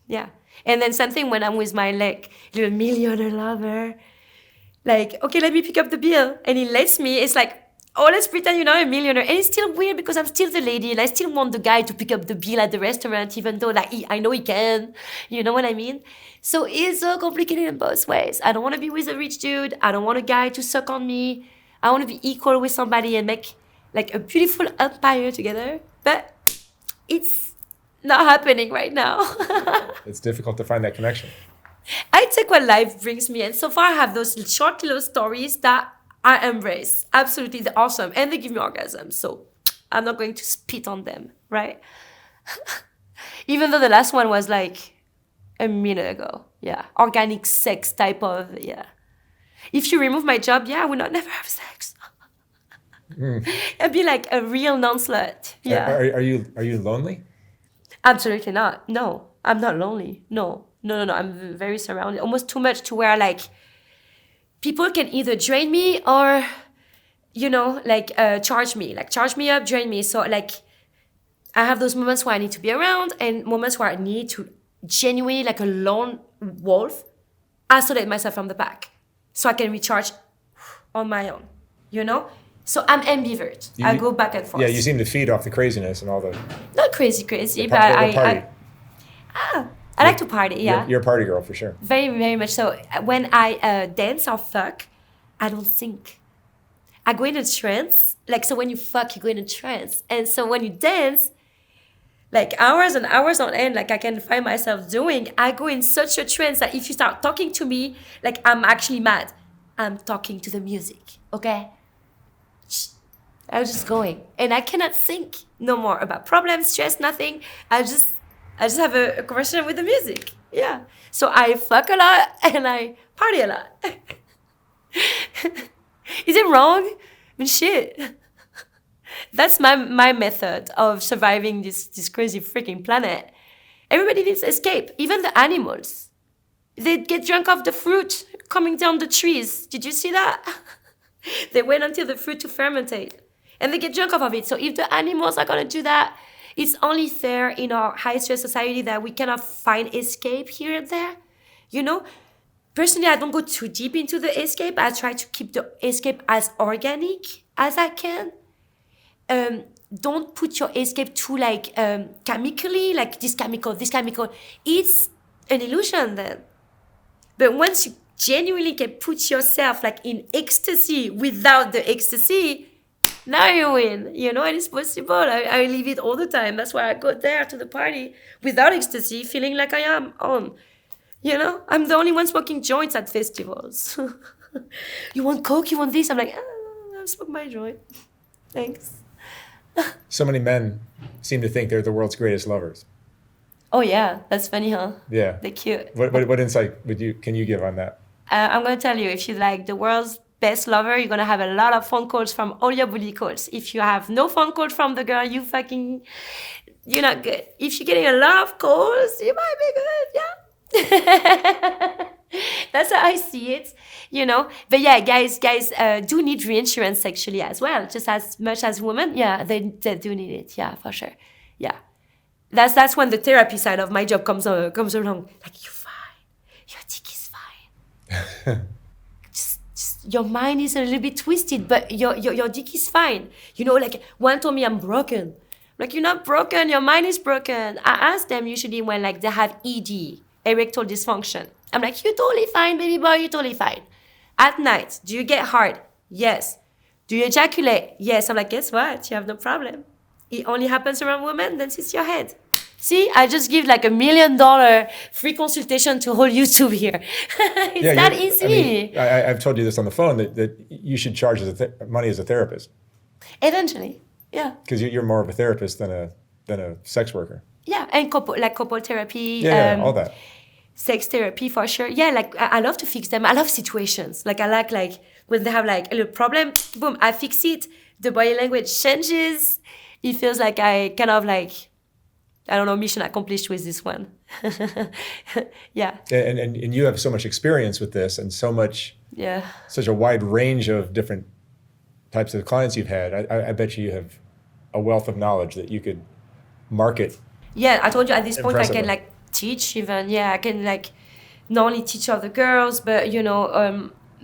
Yeah. And then something when I'm with my like little millionaire lover, like, okay, let me pick up the bill. And he lets me, it's like, oh, let's pretend you're not a millionaire. And it's still weird because I'm still the lady and I still want the guy to pick up the bill at the restaurant, even though like I know he can. You know what I mean? So it's so complicated in both ways. I don't want to be with a rich dude. I don't want a guy to suck on me. I want to be equal with somebody and make like a beautiful empire together. But it's not happening right now. It's difficult to find that connection. I take what life brings me, and so far I have those short little stories that I embrace. Absolutely, they're awesome, and they give me orgasms, so I'm not going to spit on them, right? Even though the last one was like a minute ago. Yeah, organic sex type of, yeah. If you remove my job, yeah, I will not never have sex. I'd be like a real non-slut. Yeah. Are you lonely? Absolutely not. No, I'm not lonely. No. I'm very surrounded. Almost too much to where like people can either drain me or, charge me. Like charge me up, drain me. So like I have those moments where I need to be around and moments where I need to genuinely, like a lone wolf, isolate myself from the pack so I can recharge on my own, So I'm ambivert. I go back and forth. Yeah, you seem to feed off the craziness and all the... Not crazy, but I like to party, yeah. You're a party girl for sure. Very, very much so. When I dance or fuck, I don't think. I go in a trance. Like, so when you fuck, you go in a trance. And so when you dance, like hours and hours on end, like I can find myself doing, I go in such a trance that if you start talking to me, like I'm actually mad. I'm talking to the music, okay? I was just going. And I cannot think no more about problems, stress, nothing. I just have a conversation with the music. Yeah. So I fuck a lot and I party a lot. Is it wrong? I mean, shit. That's my method of surviving this crazy freaking planet. Everybody needs to escape, even the animals. They get drunk off the fruit coming down the trees. Did you see that? They wait until the fruit to fermentate. And they get drunk off of it. So if the animals are going to do that, it's only fair in our high-stress society that we cannot find escape here and there. Personally, I don't go too deep into the escape. I try to keep the escape as organic as I can. Don't put your escape too chemically, like this chemical. It's an illusion then. But once you genuinely can put yourself like in ecstasy without the ecstasy, now you win, and it's possible. I live it all the time. That's why I go there to the party without ecstasy, feeling like I am on. I'm the only one smoking joints at festivals. You want coke? You want this? I'm like, I'll smoke my joint. Thanks. So many men seem to think they're the world's greatest lovers. Oh yeah, that's funny, huh? Yeah. They're cute. What insight can you give on that? I'm going to tell you, if you're like the world's best lover, you're going to have a lot of phone calls from all your booty calls. If you have no phone call from the girl, you're not good. If you're getting a lot of calls, you might be good, yeah. That's how I see it, But yeah, guys do need reassurance sexually as well, just as much as women. Yeah, they do need it. Yeah, for sure. Yeah. That's when the therapy side of my job comes along. Like, you're fine. Your dick is fine. just your mind is a little bit twisted, but your dick is fine. Like one told me I'm broken. Like, you're not broken, your mind is broken. I ask them usually when like they have ED, erectile dysfunction. I'm like, you're totally fine, baby boy, you're totally fine. At night, do you get hard? Yes. Do you ejaculate? Yes. I'm like, guess what? You have no problem. It only happens around women, then it's your head. See, I just give like $1 million free consultation to whole YouTube here. It's that easy. I've told you this on the phone that you should charge money as a therapist. Eventually, yeah. Because you're more of a therapist than a sex worker. Yeah, and couple therapy. Yeah, all that. Sex therapy for sure. Yeah, like I love to fix them. I love situations. Like I like when they have like a little problem, boom, I fix it. The body language changes. It feels like I kind of like, I don't know, mission accomplished with this one. Yeah. And you have so much experience with this and such a wide range of different types of clients you've had. I bet you have a wealth of knowledge that you could market. Yeah, I told you at this point I can impressively. teach even. Yeah, I can not only teach other girls, but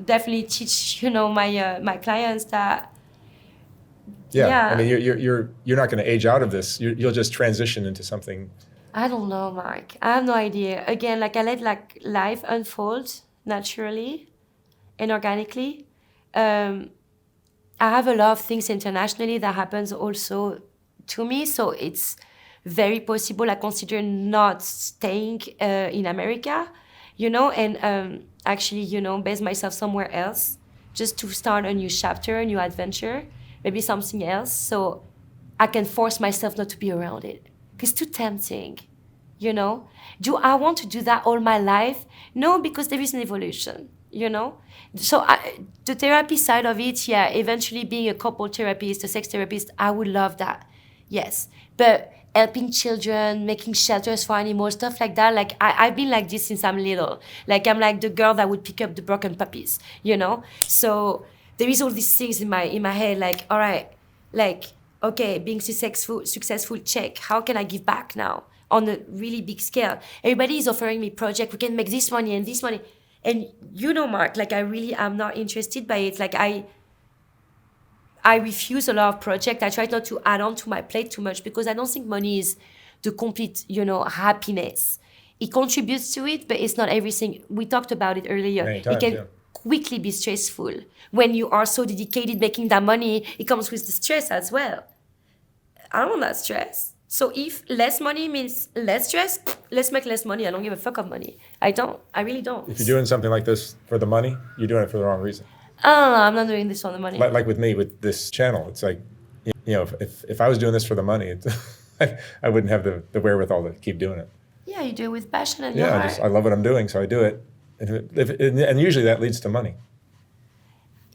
definitely teach my clients that. Yeah. I mean, you're not going to age out of this. You'll just transition into something. I don't know, Mark. I have no idea. Again, I let life unfold naturally and organically. I have a lot of things internationally that happens also to me, so it's very possible I consider not staying in America, and actually, base myself somewhere else just to start a new chapter, a new adventure, maybe something else, so I can force myself not to be around it. It's too tempting, Do I want to do that all my life? No, because there is an evolution. you know? So the therapy side of it, yeah, eventually being a couple therapist, a sex therapist, I would love that. Yes. But helping children, making shelters for animals, stuff like that, like I've been like this since I'm little. Like I'm like the girl that would pick up the broken puppies, you know? So there is all these things in my head, like, all right, like, okay, being successful, check. How can I give back now on a really big scale? Everybody is offering me project. We can make this money and this money. And you know, Mark, like I really am not interested by it. Like I refuse a lot of projects. I try not to add on to my plate too much because I don't think money is the complete, happiness. It contributes to it, but it's not everything. We talked about it earlier. Many times, it can yeah. quickly be stressful. When you are so dedicated making that money, it comes with the stress as well. I don't want that stress. So if less money means less stress, let's make less money. I don't give a fuck of money. I don't. I really don't. If you're doing something like this for the money, you're doing it for the wrong reason. I don't know. I'm not doing this for the money. Like with me, with this channel, it's like, if I was doing this for the money, I wouldn't have the wherewithal to keep doing it. Yeah, you do it with passion and Yeah, your heart. I love what I'm doing, so I do it. And usually that leads to money.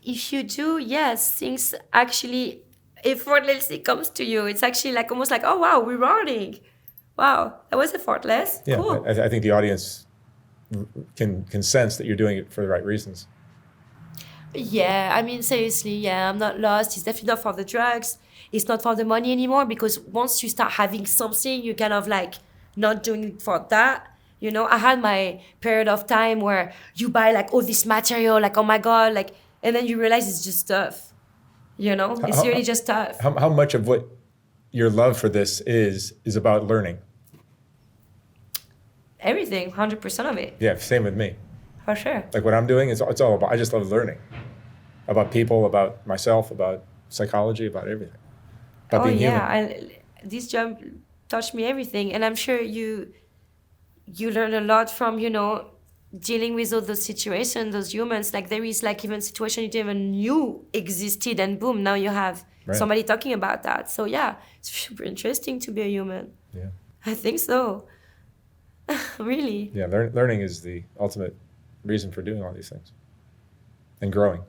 If you do, yes, things actually effortlessly comes to you. It's actually like almost like, oh wow, we're running. Wow, that was effortless. Yeah, Cool. I think the audience can sense that you're doing it for the right reasons. Yeah, I mean, seriously, yeah, I'm not lost. It's definitely not for the drugs. It's not for the money anymore because once you start having something, you kind of like not doing it for that. I had my period of time where you buy like all this material, like, oh my God, like, and then you realize it's just stuff. It's really just stuff. How much of what your love for this is about learning? Everything, 100% of it. Yeah, same with me. For sure. Like what I'm doing, it's all about, I just love learning. About people, about myself, about psychology, about everything. About being human. This job taught me everything. And I'm sure you learn a lot from, dealing with all those situations, those humans. Like there is like even situation you didn't even knew existed and boom, now you have somebody talking about that. So yeah, it's super interesting to be a human. Yeah. I think so. Really. Yeah, learning is the ultimate reason for doing all these things. And growing.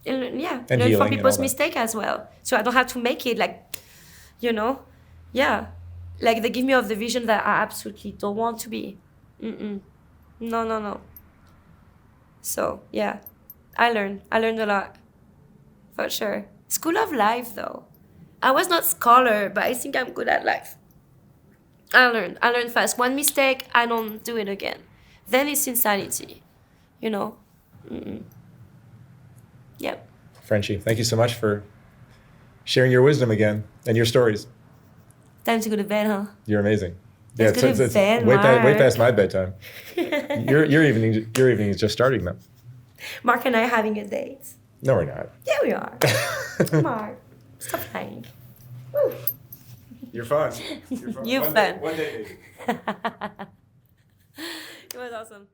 And and learn from and people's all that. mistake as well. So I don't have to make it like, yeah. Like they give me of the vision that I absolutely don't want to be. No. So yeah, I learned a lot, for sure. School of life though. I was not scholar, but I think I'm good at life. I learned fast. One mistake, I don't do it again. Then it's insanity, Yep. Frenchie, thank you so much for sharing your wisdom again and your stories. Time to go to bed, huh? You're amazing. Let's go to bed, way Mark. past my bedtime. Your evening is just starting now. Mark and I are having a date. No, we're not. Yeah, we are. Mark, stop lying. Woo. You're fun. You're fun. One day. It was awesome.